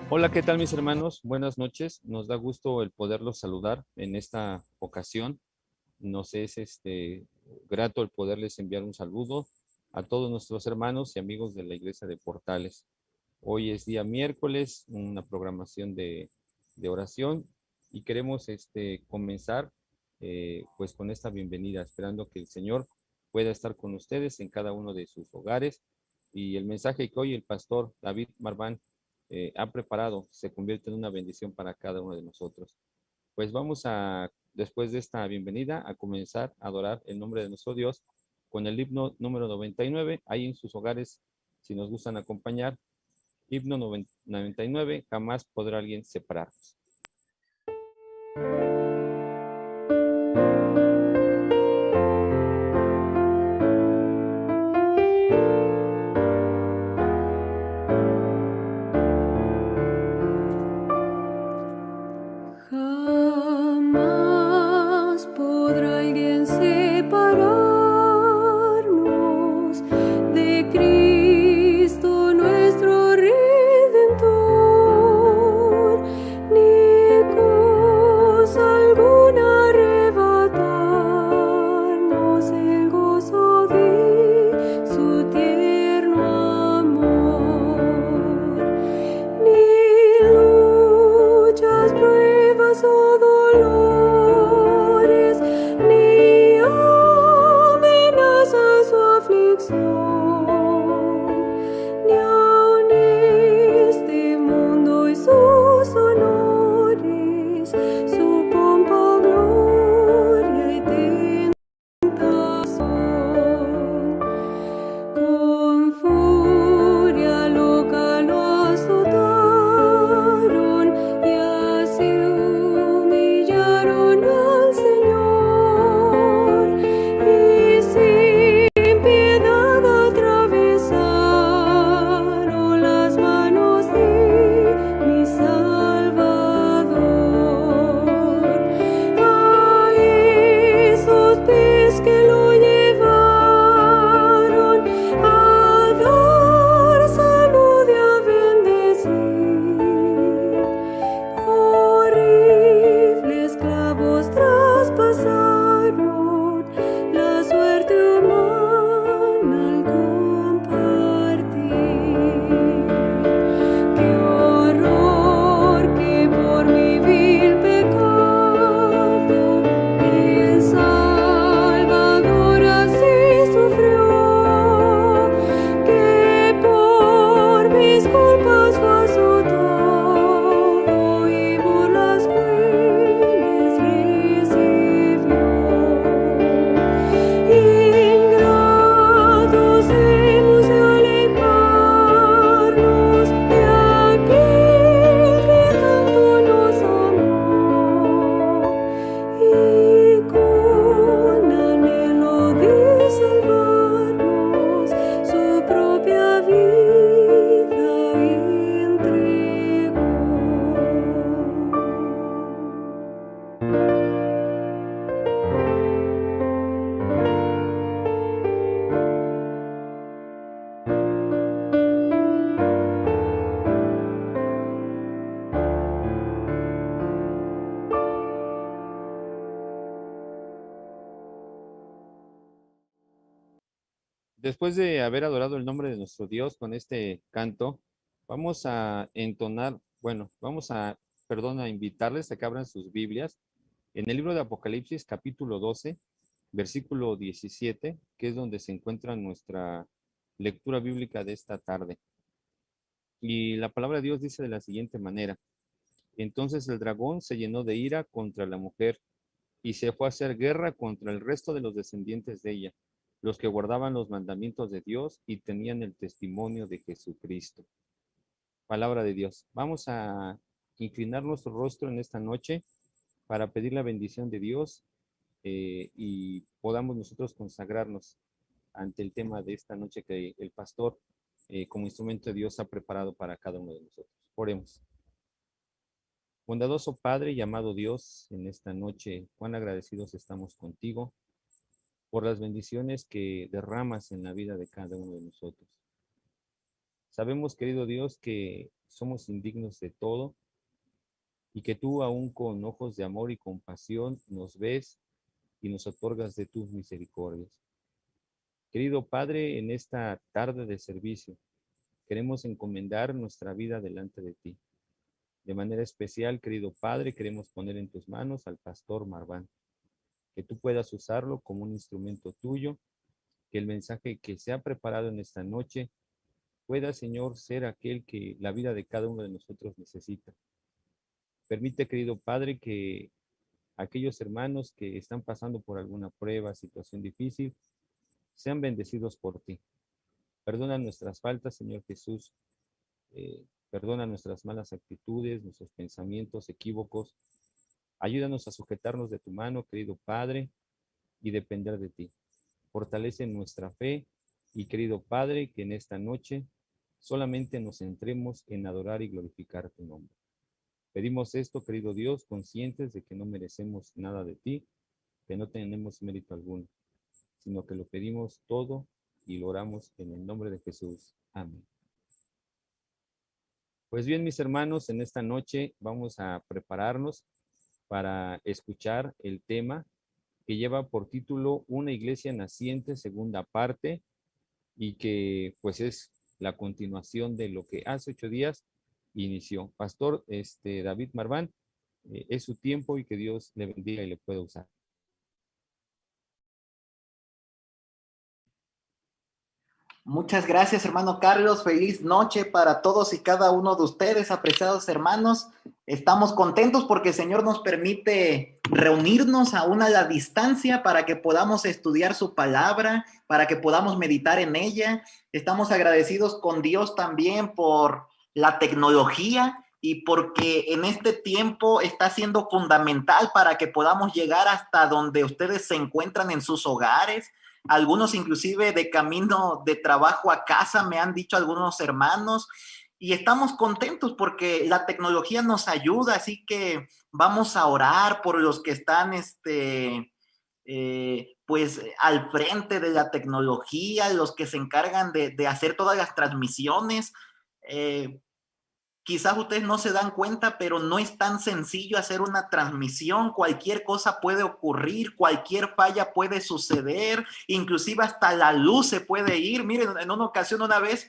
Hola, ¿qué tal mis hermanos? Buenas noches. Nos da gusto el poderlos saludar en esta ocasión. Nos es grato el poderles enviar un saludo a todos nuestros hermanos y amigos de la Iglesia de Portales. Hoy es día miércoles, una programación de oración y queremos comenzar pues con esta bienvenida, esperando que el Señor pueda estar con ustedes en cada uno de sus hogares y el mensaje que hoy el pastor David Marván ha preparado se convierte en una bendición para cada uno de nosotros. Pues vamos a, después de esta bienvenida, a comenzar a adorar el nombre de nuestro Dios con el himno número 99, ahí en sus hogares, si nos gustan acompañar, himno 99, jamás podrá alguien separarnos. Jamás podrá alguien separarnos de Cristo nuestro Redentor, ni cosa alguna arrebatarnos el gozo de su tierno amor, ni luchas, pruebas o dolores, ni amenazas o aflicción, ni aun este mundo y sus honores, su pompa, gloria y tentación. Con furia loca lo azotaron y así humillaron al Señor, y sin piedad atravesaron las manos de mi Salvador. A esos pies que lo llevaron a dar salud y a bendecir, horribles clavos traspasaron la suerte humana al compartir. ¡Qué horror que por mi vil pecado el Salvador así sufrió! Que por mis culpas fue azotado y por las crueles recibió. Ingratos hemos de alejarnos de aquel que tanto nos amó, y con anhelo de salvarnos su propia vida entregó. Después de haber adorado el nombre de nuestro Dios con este canto, vamos a entonar, bueno, a invitarles a que abran sus Biblias en el libro de Apocalipsis, capítulo 12, versículo 17, que es donde se encuentra nuestra lectura bíblica de esta tarde. Y la palabra de Dios dice de la siguiente manera: entonces el dragón se llenó de ira contra la mujer y se fue a hacer guerra contra el resto de los descendientes de ella, los que guardaban los mandamientos de Dios y tenían el testimonio de Jesucristo. Palabra de Dios. Vamos a inclinar nuestro rostro en esta noche para pedir la bendición de Dios y podamos nosotros consagrarnos ante el tema de esta noche que el pastor, como instrumento de Dios, ha preparado para cada uno de nosotros. Oremos. Bondadoso Padre y amado Dios, en esta noche, cuán agradecidos estamos contigo por las bendiciones que derramas en la vida de cada uno de nosotros. Sabemos, querido Dios, que somos indignos de todo y que tú aún con ojos de amor y compasión nos ves y nos otorgas de tus misericordias. Querido Padre, en esta tarde de servicio, queremos encomendar nuestra vida delante de ti. De manera especial, querido Padre, queremos poner en tus manos al pastor Marván, que tú puedas usarlo como un instrumento tuyo, que el mensaje que se ha preparado en esta noche pueda, Señor, ser aquel que la vida de cada uno de nosotros necesita. Permite, querido Padre, que aquellos hermanos que están pasando por alguna prueba, situación difícil, sean bendecidos por ti. Perdona nuestras faltas, Señor Jesús. Perdona nuestras malas actitudes, nuestros pensamientos equívocos. Ayúdanos a sujetarnos de tu mano, querido Padre, y depender de ti. Fortalece nuestra fe y, querido Padre, que en esta noche solamente nos centremos en adorar y glorificar tu nombre. Pedimos esto, querido Dios, conscientes de que no merecemos nada de ti, que no tenemos mérito alguno, sino que lo pedimos todo y lo oramos en el nombre de Jesús. Amén. Pues bien, mis hermanos, en esta noche vamos a prepararnos para escuchar el tema que lleva por título Una iglesia naciente, segunda parte, y que pues es la continuación de lo que hace 8 días inició. Pastor David Marván, es su tiempo y que Dios le bendiga y le pueda usar. Muchas gracias, hermano Carlos. Feliz noche para todos y cada uno de ustedes, apreciados hermanos. Estamos contentos porque el Señor nos permite reunirnos aún a la distancia para que podamos estudiar su palabra, para que podamos meditar en ella. Estamos agradecidos con Dios también por la tecnología y porque en este tiempo está siendo fundamental para que podamos llegar hasta donde ustedes se encuentran en sus hogares. Algunos inclusive de camino de trabajo a casa me han dicho algunos hermanos, y estamos contentos porque la tecnología nos ayuda, así que vamos a orar por los que están pues al frente de la tecnología, los que se encargan de hacer todas las transmisiones. Quizás ustedes no se dan cuenta, pero no es tan sencillo hacer una transmisión. Cualquier cosa puede ocurrir, cualquier falla puede suceder, inclusive hasta la luz se puede ir. Miren, en una ocasión, una vez,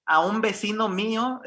a un vecino mío,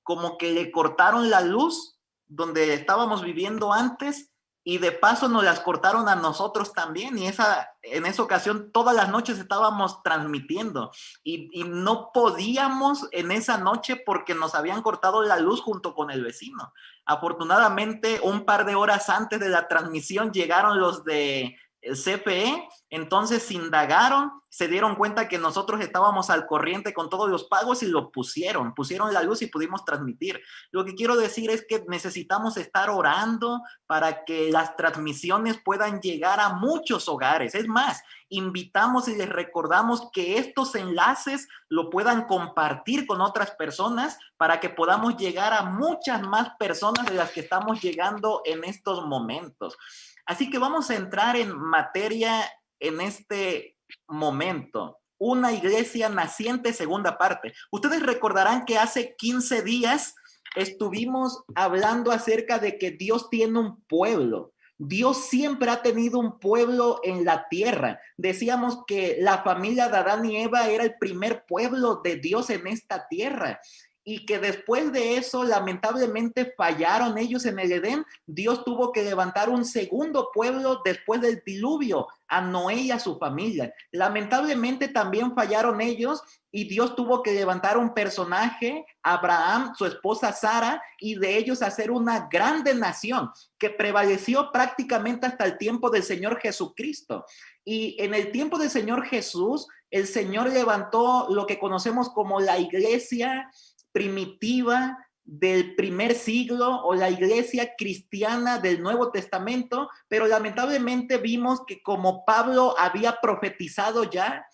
como que le cortaron la luz donde estábamos viviendo antes, y de paso nos las cortaron a nosotros también, y en esa ocasión todas las noches estábamos transmitiendo y no podíamos en esa noche porque nos habían cortado la luz junto con el vecino. Afortunadamente, un par de horas antes de la transmisión llegaron los de CFE, entonces indagaron, se dieron cuenta que nosotros estábamos al corriente con todos los pagos y lo pusieron la luz y pudimos transmitir. Lo que quiero decir es que necesitamos estar orando para que las transmisiones puedan llegar a muchos hogares. Es más, invitamos y les recordamos que estos enlaces lo puedan compartir con otras personas para que podamos llegar a muchas más personas de las que estamos llegando en estos momentos. Así que vamos a entrar en materia en este momento. Una iglesia naciente, segunda parte. Ustedes recordarán que hace 15 días estuvimos hablando acerca de que Dios tiene un pueblo. Dios siempre ha tenido un pueblo en la tierra. Decíamos que la familia de Adán y Eva era el primer pueblo de Dios en esta tierra, y que después de eso lamentablemente fallaron ellos en el Edén. Dios tuvo que levantar un segundo pueblo después del diluvio, a Noé y a su familia. Lamentablemente también fallaron ellos y Dios tuvo que levantar un personaje, Abraham, su esposa Sara, y de ellos hacer una grande nación que prevaleció prácticamente hasta el tiempo del Señor Jesucristo. Y en el tiempo del Señor Jesús, el Señor levantó lo que conocemos como la iglesia primitiva del primer siglo, o la iglesia cristiana del Nuevo Testamento, pero lamentablemente vimos que, como Pablo había profetizado ya,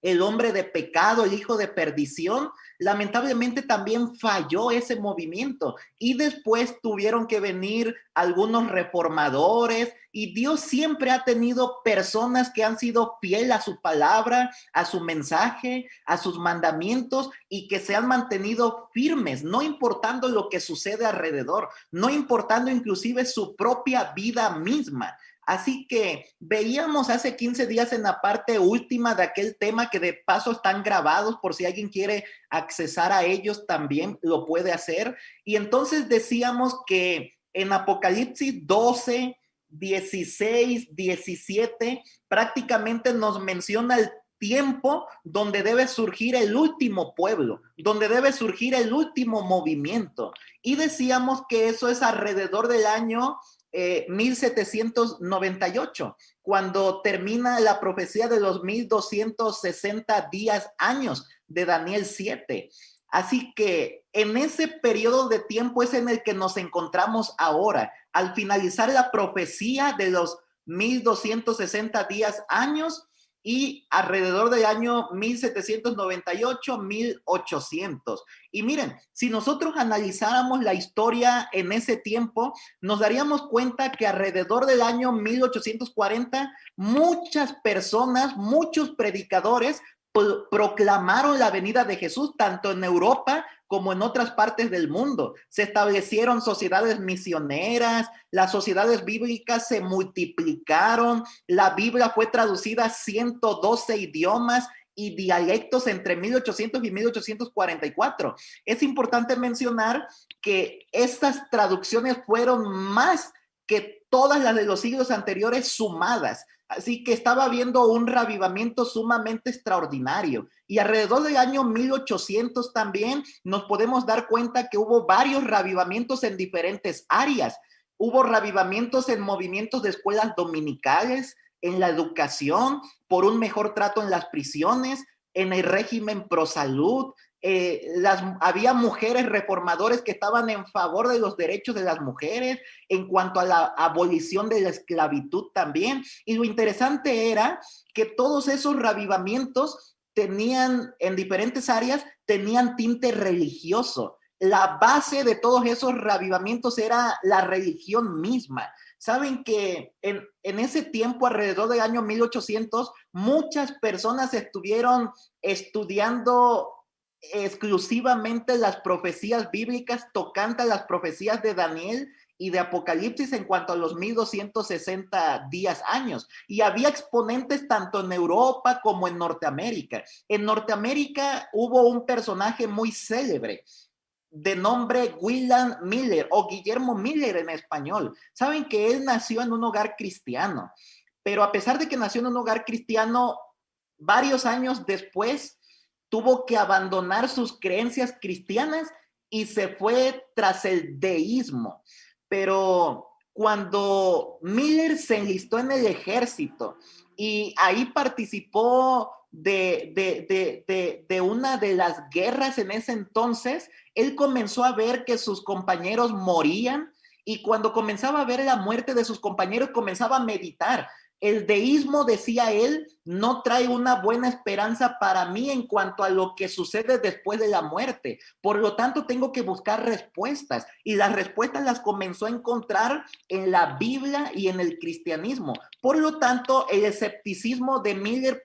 el hombre de pecado, el hijo de perdición, lamentablemente también falló ese movimiento y después tuvieron que venir algunos reformadores y Dios siempre ha tenido personas que han sido fieles a su palabra, a su mensaje, a sus mandamientos y que se han mantenido firmes, no importando lo que sucede alrededor, no importando inclusive su propia vida misma. Así que veíamos hace 15 días en la parte última de aquel tema que de paso están grabados por si alguien quiere accesar a ellos también lo puede hacer. Y entonces decíamos que en Apocalipsis 12, 16, 17 prácticamente nos menciona el tiempo donde debe surgir el último pueblo, donde debe surgir el último movimiento. Y decíamos que eso es alrededor del año 1798, cuando termina la profecía de los 1260 días, años de Daniel 7. Así que en ese periodo de tiempo es en el que nos encontramos ahora, al finalizar la profecía de los 1260 días, años, y alrededor del año 1798, 1800. Y miren, si nosotros analizáramos la historia en ese tiempo, nos daríamos cuenta que alrededor del año 1840, muchas personas, muchos predicadores proclamaron la venida de Jesús, tanto en Europa como en otras partes del mundo. Se establecieron sociedades misioneras, las sociedades bíblicas se multiplicaron, la Biblia fue traducida a 112 idiomas y dialectos entre 1800 y 1844. Es importante mencionar que estas traducciones fueron más que todas las de los siglos anteriores sumadas. Así que estaba habiendo un reavivamiento sumamente extraordinario. Y alrededor del año 1800 también nos podemos dar cuenta que hubo varios reavivamientos en diferentes áreas. Hubo reavivamientos en movimientos de escuelas dominicales, en la educación, por un mejor trato en las prisiones, en el régimen pro salud. Había mujeres reformadores que estaban en favor de los derechos de las mujeres, en cuanto a la abolición de la esclavitud también. Y lo interesante era que todos esos reavivamientos tenían, en diferentes áreas, tenían tinte religioso. La base de todos esos reavivamientos era la religión misma. Saben que en ese tiempo, alrededor del año 1800, muchas personas estuvieron estudiando exclusivamente las profecías bíblicas tocantes a las profecías de Daniel y de Apocalipsis en cuanto a los 1260 días, años. Y había exponentes tanto en Europa como en Norteamérica. En Norteamérica hubo un personaje muy célebre de nombre William Miller o Guillermo Miller en español. Saben que él nació en un hogar cristiano, pero a pesar de que nació en un hogar cristiano, varios años después tuvo que abandonar sus creencias cristianas y se fue tras el deísmo. Pero cuando Miller se enlistó en el ejército y ahí participó de una de las guerras en ese entonces, él comenzó a ver que sus compañeros morían y cuando comenzaba a ver la muerte de sus compañeros comenzaba a meditar. El deísmo, decía él, no trae una buena esperanza para mí en cuanto a lo que sucede después de la muerte. Por lo tanto, tengo que buscar respuestas. Y las respuestas las comenzó a encontrar en la Biblia y en el cristianismo. Por lo tanto, el escepticismo de Miller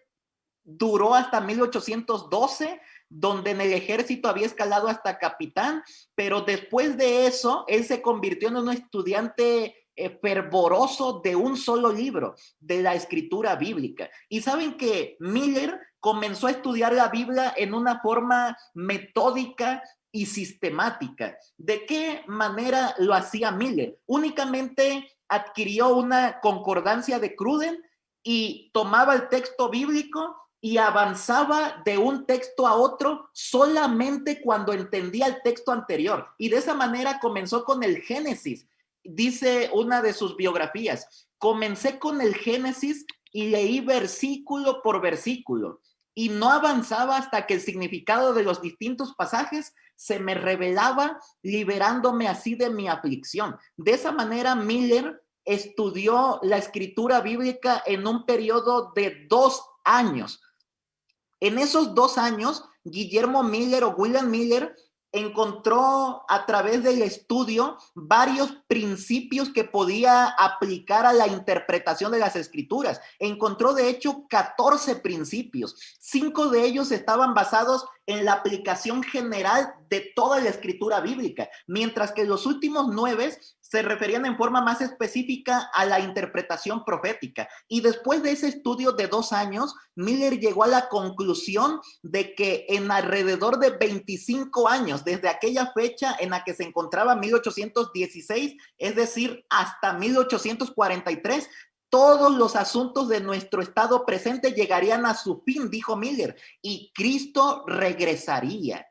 duró hasta 1812, donde en el ejército había escalado hasta capitán, pero después de eso, él se convirtió en un estudiante fervoroso de un solo libro, de la escritura bíblica. Y saben que Miller comenzó a estudiar la Biblia en una forma metódica y sistemática. ¿De qué manera lo hacía Miller? Únicamente adquirió una concordancia de Cruden y tomaba el texto bíblico y avanzaba de un texto a otro solamente cuando entendía el texto anterior. Y de esa manera comenzó con el Génesis. Dice una de sus biografías, comencé con el Génesis y leí versículo por versículo y no avanzaba hasta que el significado de los distintos pasajes se me revelaba, liberándome así de mi aflicción. De esa manera Miller estudió la escritura bíblica en un periodo de 2 años. En esos 2 años, Guillermo Miller o William Miller encontró a través del estudio varios principios que podía aplicar a la interpretación de las escrituras. Encontró de hecho 14 principios. 5 de ellos estaban basados en la aplicación general de toda la escritura bíblica, mientras que los últimos 9 se referían en forma más específica a la interpretación profética. Y después de ese estudio de 2 años, Miller llegó a la conclusión de que en alrededor de 25 años, desde aquella fecha en la que se encontraba 1816, es decir, hasta 1843, todos los asuntos de nuestro estado presente llegarían a su fin, dijo Miller, y Cristo regresaría.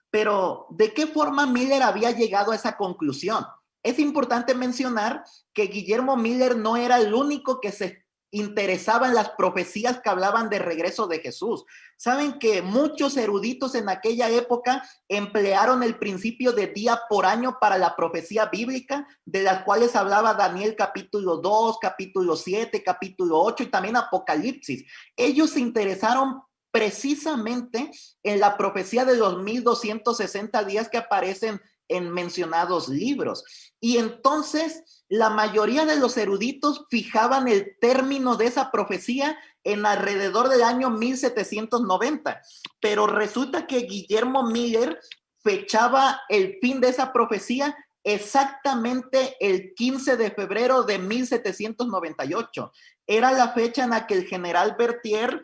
Pero, ¿de qué forma Miller había llegado a esa conclusión? Es importante mencionar que Guillermo Miller no era el único que se interesaba en las profecías que hablaban de regreso de Jesús. Saben que muchos eruditos en aquella época emplearon el principio de día por año para la profecía bíblica, de las cuales hablaba Daniel capítulo 2, capítulo 7, capítulo 8 y también Apocalipsis. Ellos se interesaron precisamente en la profecía de los 1260 días que aparecen en mencionados libros. Y entonces la mayoría de los eruditos fijaban el término de esa profecía en alrededor del año 1790. Pero resulta que Guillermo Miller fechaba el fin de esa profecía exactamente el 15 de febrero de 1798. Era la fecha en la que el general Berthier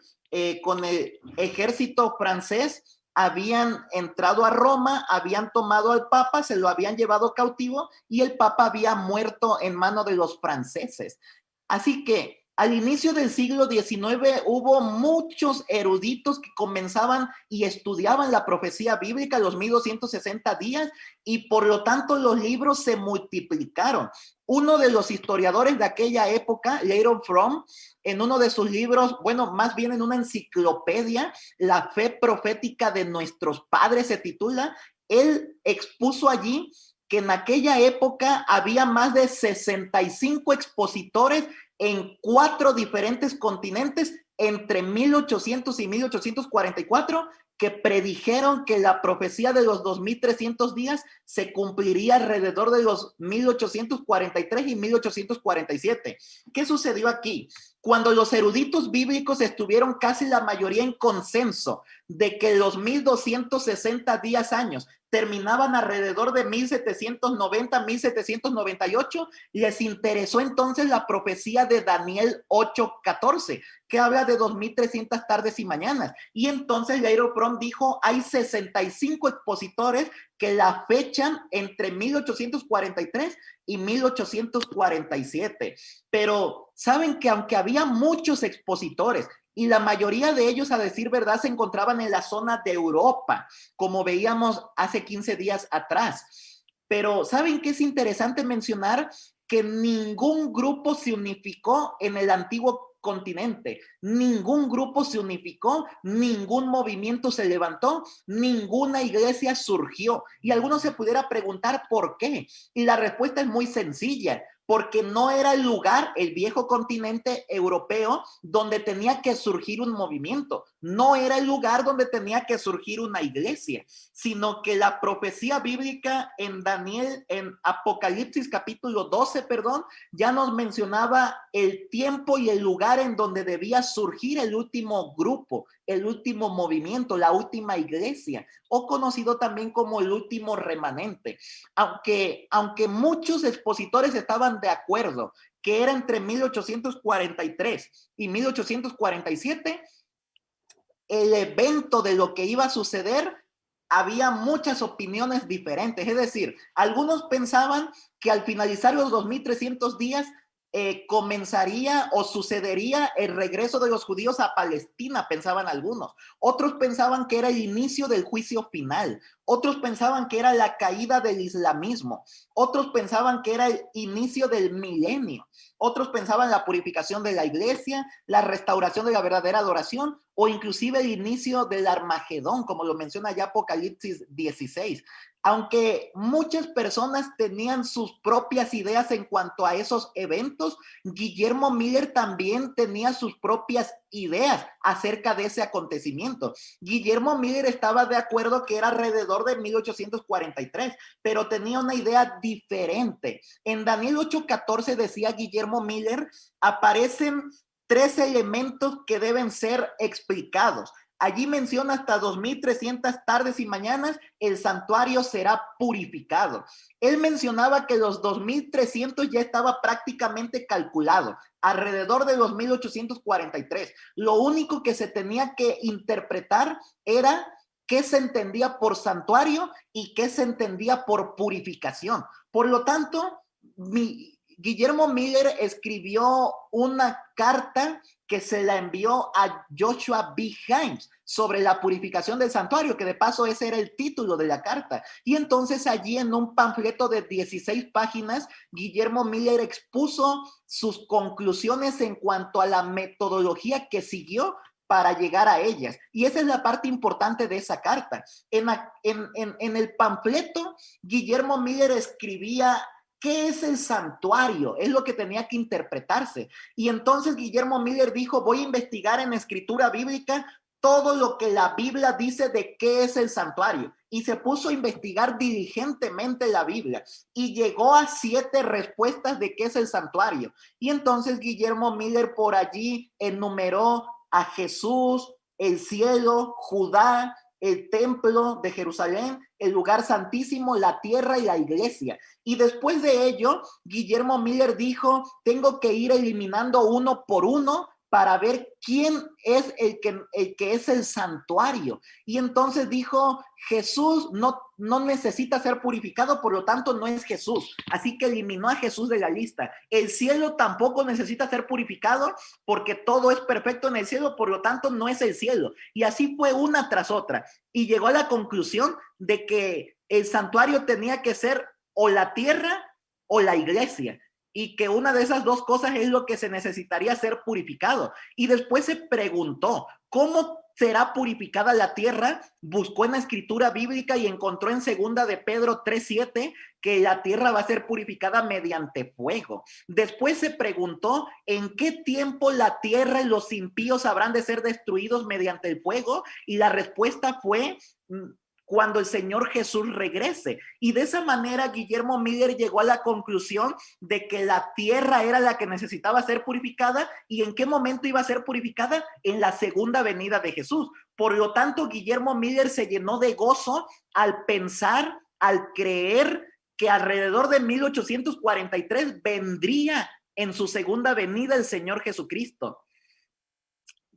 con el ejército francés habían entrado a Roma, habían tomado al Papa, se lo habían llevado cautivo y el Papa había muerto en manos de los franceses. Así que al inicio del siglo XIX hubo muchos eruditos que comenzaban y estudiaban la profecía bíblica, los 1260 días, y por lo tanto los libros se multiplicaron. Uno de los historiadores de aquella época, Leighton Fromm, en uno de sus libros, bueno, más bien en una enciclopedia, La fe profética de nuestros padres se titula, él expuso allí que en aquella época había más de 65 expositores en 4 diferentes continentes entre 1800 y 1844 que predijeron que la profecía de los 2300 días se cumpliría alrededor de los 1843 y 1847. ¿Qué sucedió aquí? Cuando los eruditos bíblicos estuvieron casi la mayoría en consenso de que los 1260 días años terminaban alrededor de 1790, 1798, les interesó entonces la profecía de Daniel 8:14, que habla de 2300 tardes y mañanas. Y entonces Leighton Fromm dijo, hay 65 expositores que la fechan entre 1843 y 1847. Pero saben que aunque había muchos expositores, y la mayoría de ellos, a decir verdad, se encontraban en la zona de Europa, como veíamos hace 15 días atrás. Pero ¿saben qué es interesante mencionar? Que ningún grupo se unificó en el antiguo continente, ningún grupo se unificó, ningún movimiento se levantó, ninguna iglesia surgió. Y algunos se pudiera preguntar por qué. Y la respuesta es muy sencilla. Porque no era el lugar, el viejo continente europeo, donde tenía que surgir un movimiento. No era el lugar donde tenía que surgir una iglesia, sino que la profecía bíblica en Daniel, en Apocalipsis capítulo 12, ya nos mencionaba el tiempo y el lugar en donde debía surgir el último grupo, el último movimiento, la última iglesia, o conocido también como el último remanente. Aunque muchos expositores estaban de acuerdo que era entre 1843 y 1847, el evento de lo que iba a suceder, había muchas opiniones diferentes. Es decir, algunos pensaban que al finalizar los 2300 días comenzaría o sucedería el regreso de los judíos a Palestina, pensaban algunos. Otros pensaban que era el inicio del juicio final. Otros pensaban que era la caída del islamismo. Otros pensaban que era el inicio del milenio. Otros pensaban la purificación de la iglesia, la restauración de la verdadera adoración o inclusive el inicio del Armagedón, como lo menciona ya Apocalipsis 16. Aunque muchas personas tenían sus propias ideas en cuanto a esos eventos, Guillermo Miller también tenía sus propias ideas acerca de ese acontecimiento. Guillermo Miller estaba de acuerdo que era alrededor de 1843, pero tenía una idea diferente. En Daniel 8:14 decía Guillermo Miller, aparecen 13 elementos que deben ser explicados. Allí menciona hasta 2300 tardes y mañanas el santuario será purificado. Él mencionaba que los 2300 ya estaba prácticamente calculado, alrededor de los 1843. Lo único que se tenía que interpretar era qué se entendía por santuario y qué se entendía por purificación. Por lo tanto, Guillermo Miller escribió una carta que se la envió a Joshua B. Himes sobre la purificación del santuario, que de paso ese era el título de la carta. Y entonces allí en un panfleto de 16 páginas, Guillermo Miller expuso sus conclusiones en cuanto a la metodología que siguió para llegar a ellas. Y esa es la parte importante de esa carta. En el panfleto, Guillermo Miller escribía ¿qué es el santuario? Es lo que tenía que interpretarse. Y entonces Guillermo Miller dijo, voy a investigar en escritura bíblica todo lo que la Biblia dice de qué es el santuario. Y se puso a investigar diligentemente la Biblia y llegó a 7 respuestas de qué es el santuario. Y entonces Guillermo Miller por allí enumeró a Jesús, el cielo, Judá, el templo de Jerusalén, el lugar santísimo, la tierra y la iglesia. Y después de ello, Guillermo Miller dijo, tengo que ir eliminando uno por uno para ver quién es el que es el santuario. Y entonces dijo, Jesús no necesita ser purificado, por lo tanto no es Jesús. Así que eliminó a Jesús de la lista. El cielo tampoco necesita ser purificado porque todo es perfecto en el cielo, por lo tanto no es el cielo. Y así fue una tras otra. Y llegó a la conclusión de que el santuario tenía que ser o la tierra o la iglesia. Y que una de esas dos cosas es lo que se necesitaría ser purificado. Y después se preguntó, ¿cómo será purificada la tierra? Buscó en la escritura bíblica y encontró en 2 de Pedro 3:7 que la tierra va a ser purificada mediante fuego. Después se preguntó, ¿en qué tiempo la tierra y los impíos habrán de ser destruidos mediante el fuego? Y la respuesta fue cuando el Señor Jesús regrese. Y de esa manera Guillermo Miller llegó a la conclusión de que la tierra era la que necesitaba ser purificada. ¿Y en qué momento iba a ser purificada? En la segunda venida de Jesús. Por lo tanto, Guillermo Miller se llenó de gozo al pensar, al creer que alrededor de 1843 vendría en su segunda venida el Señor Jesucristo.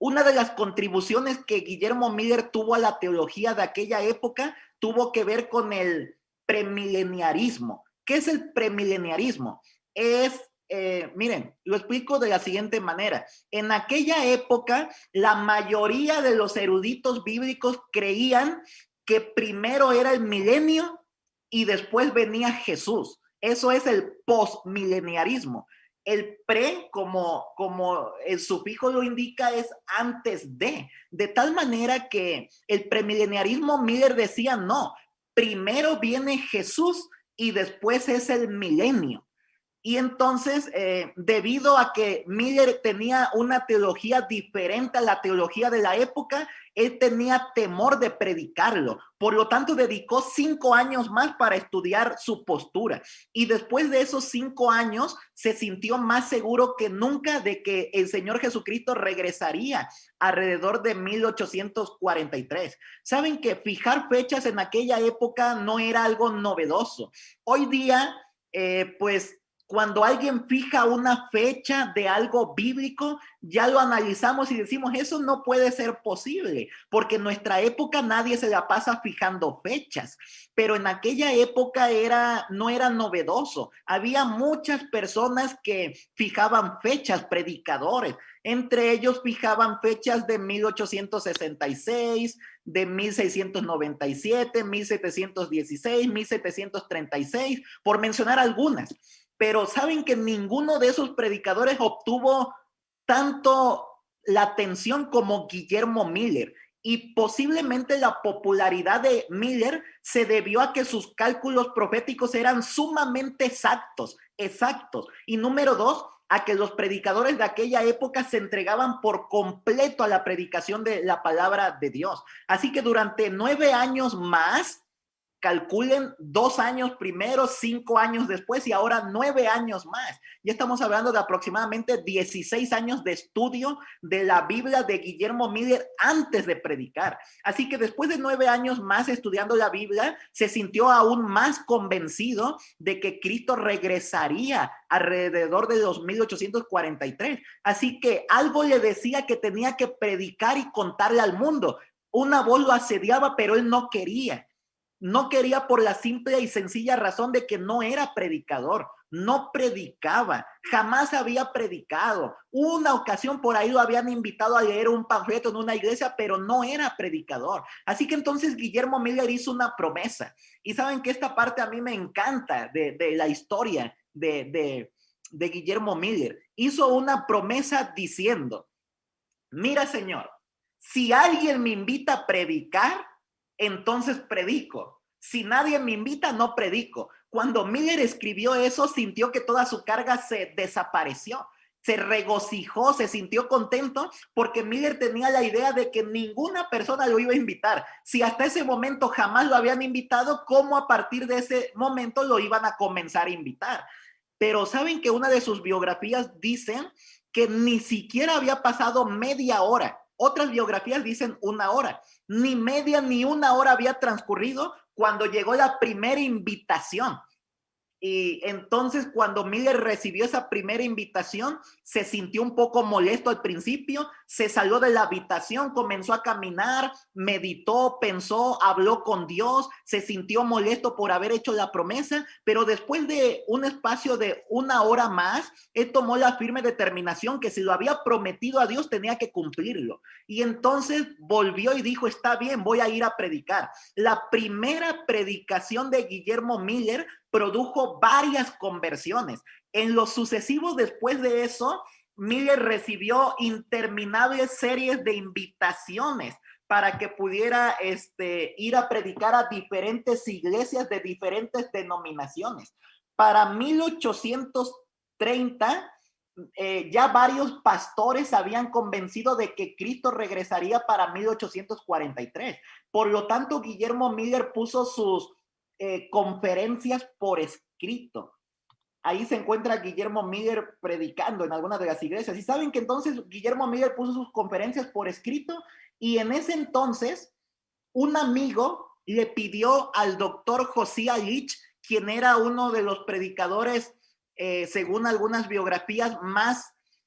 Una de las contribuciones que Guillermo Miller tuvo a la teología de aquella época tuvo que ver con el premileniarismo. ¿Qué es el premileniarismo? Miren, lo explico de la siguiente manera. En aquella época, la mayoría de los eruditos bíblicos creían que primero era el milenio y después venía Jesús. Eso es el postmileniarismo. El pre, como el sufijo lo indica, es antes de tal manera que el premileniarismo Miller decía, no, primero viene Jesús y después es el milenio. Y entonces, debido a que Miller tenía una teología diferente a la teología de la época, él tenía temor de predicarlo. Por lo tanto, dedicó 5 años más para estudiar su postura. Y después de esos 5 años, se sintió más seguro que nunca de que el Señor Jesucristo regresaría alrededor de 1843. Saben que fijar fechas en aquella época no era algo novedoso. Hoy día, pues, cuando alguien fija una fecha de algo bíblico, ya lo analizamos y decimos, eso no puede ser posible, porque en nuestra época nadie se la pasa fijando fechas, pero en aquella época no era novedoso. Había muchas personas que fijaban fechas, predicadores, entre ellos fijaban fechas de 1866, de 1697, 1716, 1736, por mencionar algunas. pero saben que ninguno de esos predicadores obtuvo tanto la atención como Guillermo Miller. Y posiblemente la popularidad de Miller se debió a que sus cálculos proféticos eran sumamente exactos. Y número dos, a que los predicadores de aquella época se entregaban por completo a la predicación de la palabra de Dios. Así que durante 9 años más, calculen 2 años primero, 5 años después y ahora 9 años más. Ya estamos hablando de aproximadamente 16 años de estudio de la Biblia de Guillermo Miller antes de predicar. Así que después de 9 años más estudiando la Biblia, se sintió aún más convencido de que Cristo regresaría alrededor de los 1843. Así que algo le decía que tenía que predicar y contarle al mundo. Una voz lo asediaba, pero él no quería. No quería por la simple y sencilla razón de que no era predicador, no predicaba, jamás había predicado. Una ocasión por ahí lo habían invitado a leer un panfleto en una iglesia, pero no era predicador. Así que entonces Guillermo Miller hizo una promesa. Y saben que esta parte a mí me encanta de la historia de Guillermo Miller. Hizo una promesa diciendo, mira, Señor, si alguien me invita a predicar, entonces predico. Si nadie me invita, no predico. Cuando Miller escribió eso, sintió que toda su carga se desapareció. Se regocijó, se sintió contento porque Miller tenía la idea de que ninguna persona lo iba a invitar. Si hasta ese momento jamás lo habían invitado, ¿cómo a partir de ese momento lo iban a comenzar a invitar? Pero saben que una de sus biografías dicen que ni siquiera había pasado media hora. Otras biografías dicen 1 hora. Ni media ni 1 hora había transcurrido cuando llegó la primera invitación. Y entonces cuando Miller recibió esa primera invitación, se sintió un poco molesto al principio, se salió de la habitación, comenzó a caminar, meditó, pensó, habló con Dios, se sintió molesto por haber hecho la promesa, pero después de un espacio de 1 hora más, él tomó la firme determinación que si lo había prometido a Dios tenía que cumplirlo. Y entonces volvió y dijo, está bien, voy a ir a predicar. La primera predicación de Guillermo Miller produjo varias conversiones. En lo sucesivo después de eso, Miller recibió interminables series de invitaciones para que pudiera ir a predicar a diferentes iglesias de diferentes denominaciones. Para 1830, ya varios pastores habían convencido de que Cristo regresaría para 1843. Por lo tanto, Guillermo Miller puso sus conferencias por escrito. Ahí se encuentra Guillermo Miller predicando en algunas de las iglesias. Y saben que entonces Guillermo Miller puso sus conferencias por escrito y en ese entonces un amigo le pidió al doctor Josiah Litch, quien era uno de los predicadores, según algunas biografías,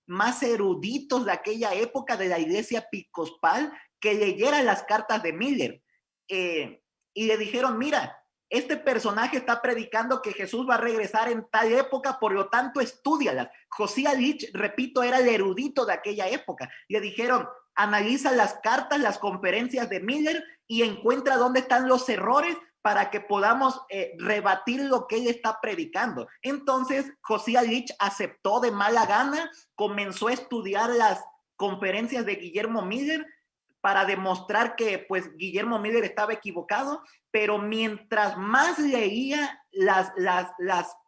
más eruditos de aquella época de la iglesia episcopal, que leyera las cartas de Miller. Y le dijeron, mira, este personaje está predicando que Jesús va a regresar en tal época, por lo tanto, estúdialas. Josiah Litch, repito, era el erudito de aquella época. Le dijeron, analiza las cartas, las conferencias de Miller y encuentra dónde están los errores para que podamos rebatir lo que él está predicando. Entonces, Josiah Litch aceptó de mala gana, comenzó a estudiar las conferencias de Guillermo Miller para demostrar que pues Guillermo Miller estaba equivocado, pero mientras más leía las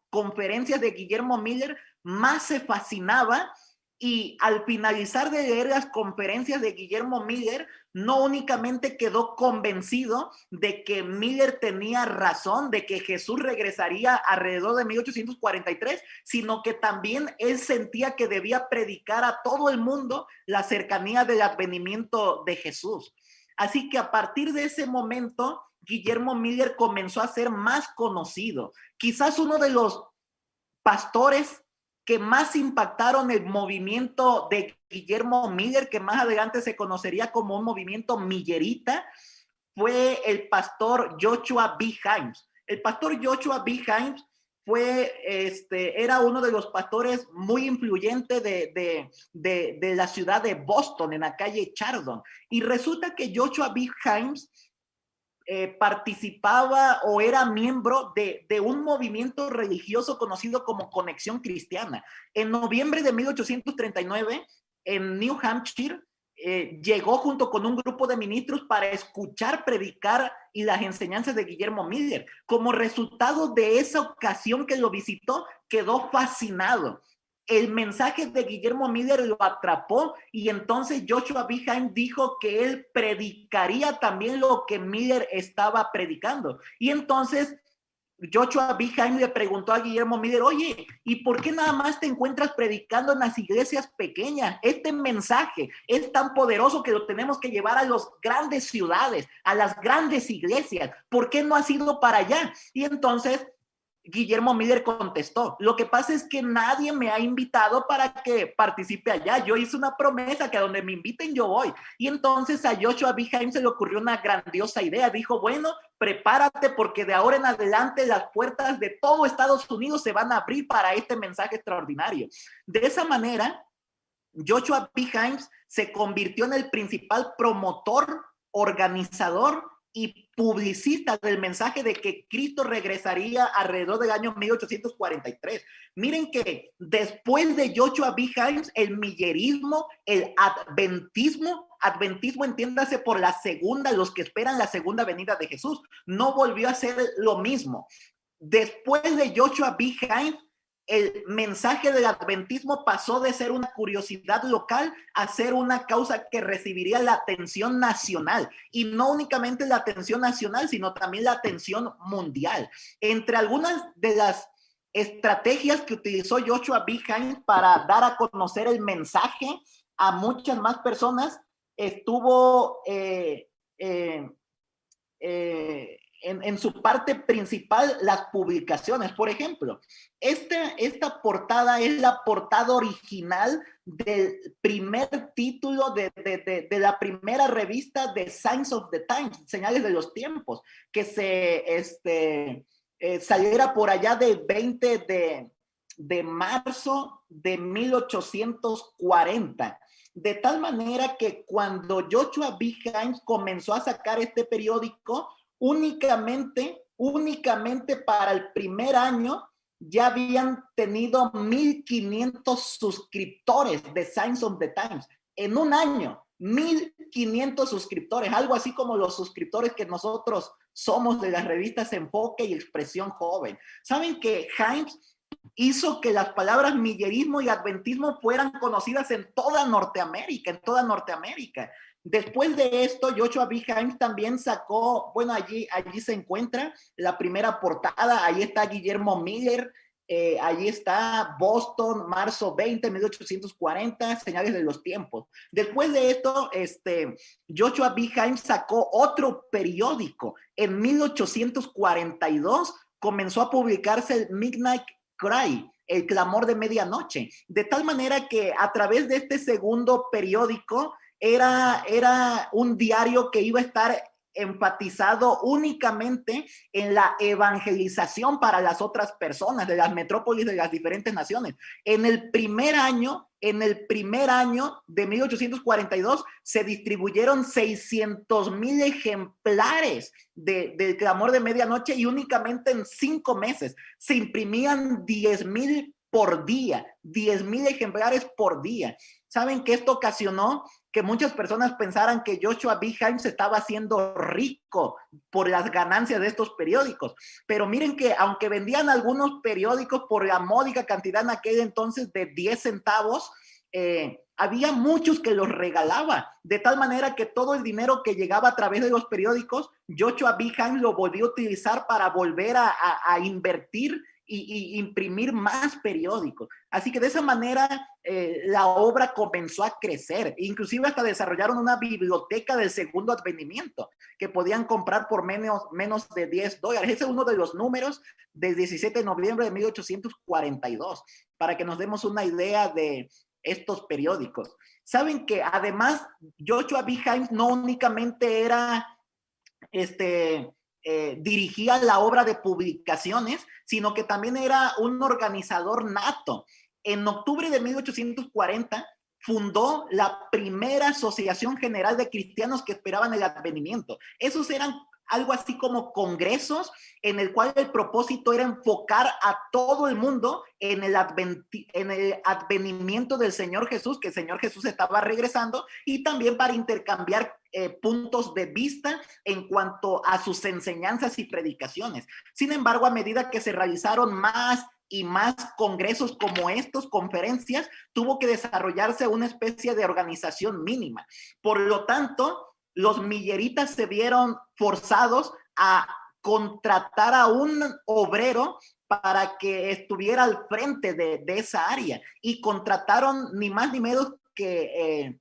conferencias de Guillermo Miller, más se fascinaba y al finalizar de leer las conferencias de Guillermo Miller, no únicamente quedó convencido de que Miller tenía razón, de que Jesús regresaría alrededor de 1843, sino que también él sentía que debía predicar a todo el mundo la cercanía del advenimiento de Jesús. Así que a partir de ese momento, Guillermo Miller comenzó a ser más conocido. Quizás uno de los pastores que más impactaron el movimiento de Guillermo Miller, que más adelante se conocería como un movimiento millerita, fue el pastor Joshua B. Himes. El pastor Joshua B. Himes era uno de los pastores muy influyentes de la ciudad de Boston, en la calle Chardon. Y resulta que Joshua B. Himes participaba o era miembro de un movimiento religioso conocido como Conexión Cristiana. En noviembre de 1839, en New Hampshire, llegó junto con un grupo de ministros para escuchar, predicar y las enseñanzas de Guillermo Miller. Como resultado de esa ocasión que lo visitó, quedó fascinado. El mensaje de Guillermo Miller lo atrapó y entonces Joshua B. Himes dijo que él predicaría también lo que Miller estaba predicando. Y entonces Joshua B. Himes le preguntó a Guillermo Miller, oye, ¿y por qué nada más te encuentras predicando en las iglesias pequeñas? Este mensaje es tan poderoso que lo tenemos que llevar a las grandes ciudades, a las grandes iglesias. ¿Por qué no has ido para allá? Y entonces Guillermo Miller contestó, lo que pasa es que nadie me ha invitado para que participe allá. Yo hice una promesa que a donde me inviten yo voy. Y entonces a Joshua B. Himes se le ocurrió una grandiosa idea. Dijo, bueno, prepárate porque de ahora en adelante las puertas de todo Estados Unidos se van a abrir para este mensaje extraordinario. De esa manera, Joshua B. Himes se convirtió en el principal promotor, organizador y publicista del mensaje de que Cristo regresaría alrededor del año 1843. Miren que después de Joshua B. Himes, el millerismo, el adventismo entiéndase por la segunda, los que esperan la segunda venida de Jesús, no volvió a ser lo mismo. Después de Joshua B. Himes, el mensaje del adventismo pasó de ser una curiosidad local a ser una causa que recibiría la atención nacional, y no únicamente la atención nacional, sino también la atención mundial. Entre algunas de las estrategias que utilizó Joshua B. Himes para dar a conocer el mensaje a muchas más personas estuvo en su parte principal las publicaciones. Por ejemplo, esta portada es la portada original del primer título de la primera revista de Signs of the Times, Señales de los Tiempos, que saliera por allá del 20 de marzo de 1840. De tal manera que cuando Joshua B. Himes comenzó a sacar este periódico, únicamente para el primer año ya habían tenido 1,500 suscriptores de Signs of the Times. En un año, 1,500 suscriptores, algo así como los suscriptores que nosotros somos de las revistas Enfoque y Expresión Joven. ¿Saben que Himes hizo que las palabras millerismo y adventismo fueran conocidas en toda Norteamérica, Después de esto, Joshua B. Himes también sacó, bueno, allí se encuentra la primera portada, ahí está Guillermo Miller, allí está Boston, marzo 20, 1840, Señales de los Tiempos. Después de esto, Joshua B. Himes sacó otro periódico. En 1842 comenzó a publicarse el Midnight Cry, el clamor de medianoche, de tal manera que a través de este segundo periódico era un diario que iba a estar enfatizado únicamente en la evangelización para las otras personas de las metrópolis de las diferentes naciones. En el primer año de 1842 se distribuyeron 600,000 ejemplares del clamor de medianoche, y únicamente en 5 meses se imprimían 10,000 por día, 10,000 ejemplares por día. ¿Saben que esto ocasionó que muchas personas pensaran que Joshua B. Himes estaba haciendo rico por las ganancias de estos periódicos? Pero miren que aunque vendían algunos periódicos por la módica cantidad en aquel entonces de 10 centavos, había muchos que los regalaba, de tal manera que todo el dinero que llegaba a través de los periódicos, Joshua B. Himes lo volvió a utilizar para volver a invertir y imprimir más periódicos. Así que de esa manera la obra comenzó a crecer. Inclusive hasta desarrollaron una biblioteca del segundo advenimiento que podían comprar por menos de $10. Ese es uno de los números del 17 de noviembre de 1842, para que nos demos una idea de estos periódicos. Saben que además Joshua B. Himes no únicamente era dirigía la obra de publicaciones, sino que también era un organizador nato. En octubre de 1840 fundó la primera Asociación General de Cristianos que esperaban el advenimiento. Esos eran algo así como congresos, en el cual el propósito era enfocar a todo el mundo en el advenimiento del Señor Jesús, que el Señor Jesús estaba regresando, y también para intercambiar puntos de vista en cuanto a sus enseñanzas y predicaciones. Sin embargo, a medida que se realizaron más y más congresos como estos, conferencias, tuvo que desarrollarse una especie de organización mínima. Por lo tanto, los milleritas se vieron forzados a contratar a un obrero para que estuviera al frente de esa área, y contrataron ni más ni menos que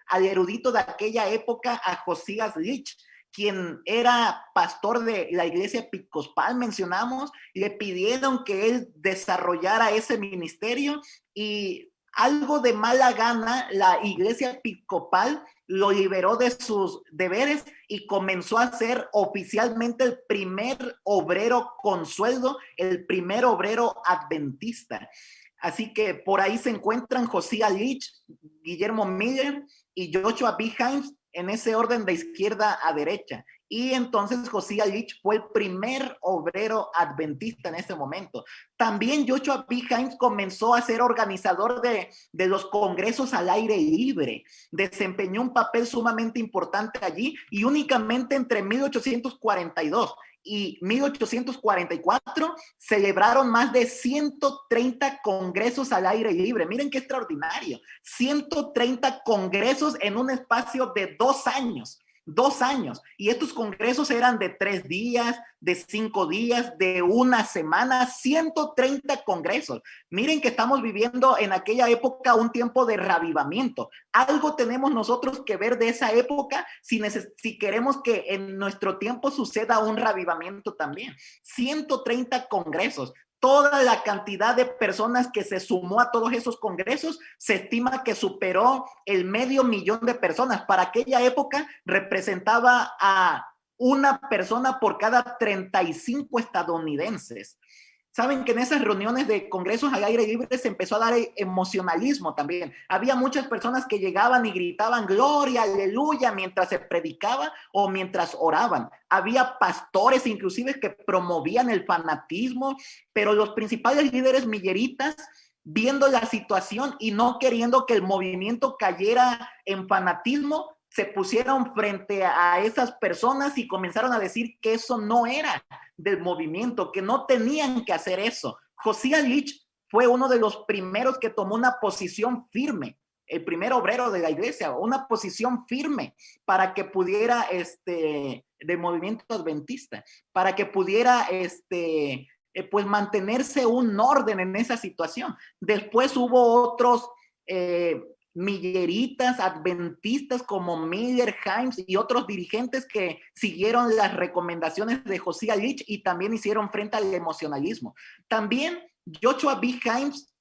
al erudito de aquella época, a Josías Litch, quien era pastor de la iglesia episcopal, mencionamos. Le pidieron que él desarrollara ese ministerio, y algo de mala gana la iglesia episcopal lo liberó de sus deberes y comenzó a ser oficialmente el primer obrero con sueldo, el primer obrero adventista. Así que por ahí se encuentran Josiah Litch, Guillermo Miller y Joshua B. Himes, en ese orden de izquierda a derecha. Y entonces Josiah Litch fue el primer obrero adventista en ese momento. También Joshua B. Himes comenzó a ser organizador de los congresos al aire libre. Desempeñó un papel sumamente importante allí, y únicamente entre 1842 y 1844 celebraron más de 130 congresos al aire libre. Miren qué extraordinario. 130 congresos en un espacio de 2 años. 2 años. Y estos congresos eran de 3 días, de 5 días, de una semana, 130 congresos. Miren que estamos viviendo en aquella época un tiempo de reavivamiento. Algo tenemos nosotros que ver de esa época si queremos que en nuestro tiempo suceda un reavivamiento también. 130 congresos. Toda la cantidad de personas que se sumó a todos esos congresos se estima que superó el 500,000 de personas. Para aquella época representaba a una persona por cada 35 estadounidenses. Saben que en esas reuniones de congresos al aire libre se empezó a dar emocionalismo también. Había muchas personas que llegaban y gritaban gloria, aleluya, mientras se predicaba o mientras oraban. Había pastores inclusive que promovían el fanatismo, pero los principales líderes milleritas, viendo la situación y no queriendo que el movimiento cayera en fanatismo, se pusieron frente a esas personas y comenzaron a decir que eso no era del movimiento, que no tenían que hacer eso. Josiah Litch fue uno de los primeros que tomó una posición firme, el primer obrero de la iglesia, una posición firme para que pudiera, del movimiento adventista, para que pudiera, pues mantenerse un orden en esa situación. Después hubo otros milleritas adventistas como Miller, Himes y otros dirigentes que siguieron las recomendaciones de Josiah Litch y también hicieron frente al emocionalismo. También Joshua B. Himes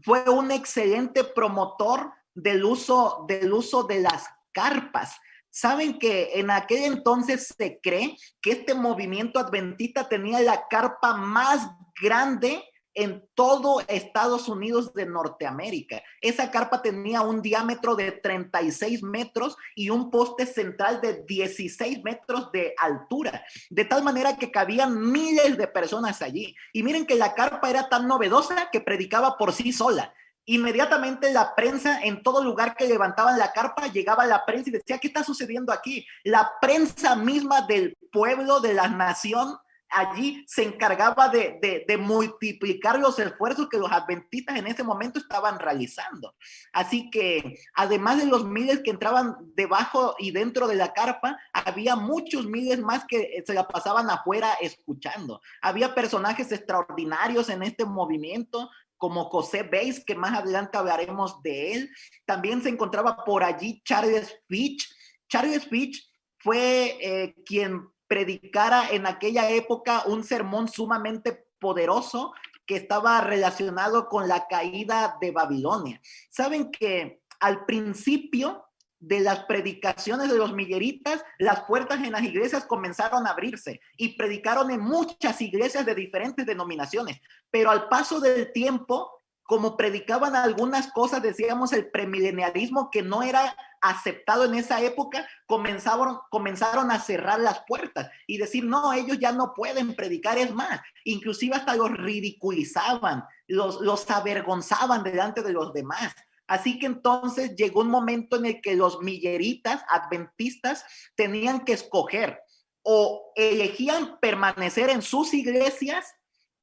fue un excelente promotor del uso de las carpas. Saben que en aquel entonces se cree que este movimiento adventista tenía la carpa más grande en todo Estados Unidos de Norteamérica. Esa carpa tenía un diámetro de 36 metros y un poste central de 16 metros de altura, de tal manera que cabían miles de personas allí. Y miren que la carpa era tan novedosa que predicaba por sí sola. Inmediatamente la prensa, en todo lugar que levantaban la carpa, llegaba la prensa y decía, ¿qué está sucediendo aquí? La prensa misma del pueblo, de la nación, allí se encargaba de multiplicar los esfuerzos que los adventistas en ese momento estaban realizando. Así que además de los miles que entraban debajo y dentro de la carpa, había muchos miles más que se la pasaban afuera escuchando. Había personajes extraordinarios en este movimiento, como José Bates, que más adelante hablaremos de él. También se encontraba por allí Charles Fitch. Charles Fitch fue quien predicara en aquella época un sermón sumamente poderoso que estaba relacionado con la caída de Babilonia. Saben que al principio de las predicaciones de los milleritas, las puertas en las iglesias comenzaron a abrirse y predicaron en muchas iglesias de diferentes denominaciones, pero al paso del tiempo como predicaban algunas cosas, decíamos el premilenialismo que no era aceptado en esa época, comenzaron a cerrar las puertas y decir, no, ellos ya no pueden predicar, es más, inclusive hasta los ridiculizaban, los avergonzaban delante de los demás. Así que entonces llegó un momento en el que los milleritas adventistas tenían que escoger, o elegían permanecer en sus iglesias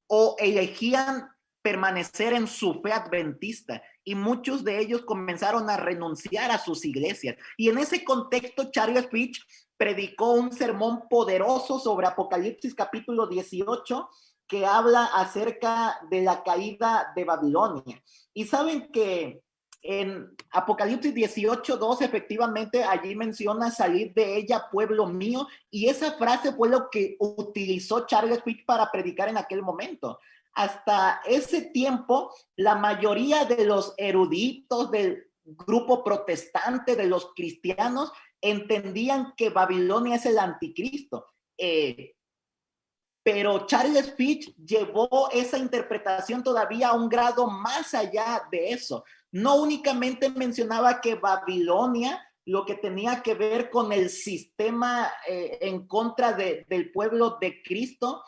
o elegían permanecer en su fe adventista, y muchos de ellos comenzaron a renunciar a sus iglesias. Y en ese contexto, Charles Fitch predicó un sermón poderoso sobre Apocalipsis capítulo 18, que habla acerca de la caída de Babilonia. Y saben que en Apocalipsis 18:2, efectivamente, allí menciona salir de ella, pueblo mío, y esa frase fue lo que utilizó Charles Fitch para predicar en aquel momento. Hasta ese tiempo, la mayoría de los eruditos del grupo protestante, de los cristianos, entendían que Babilonia es el anticristo. Pero Charles Fitch llevó esa interpretación todavía a un grado más allá de eso. No únicamente mencionaba que Babilonia, lo que tenía que ver con el sistema en contra del pueblo de Cristo,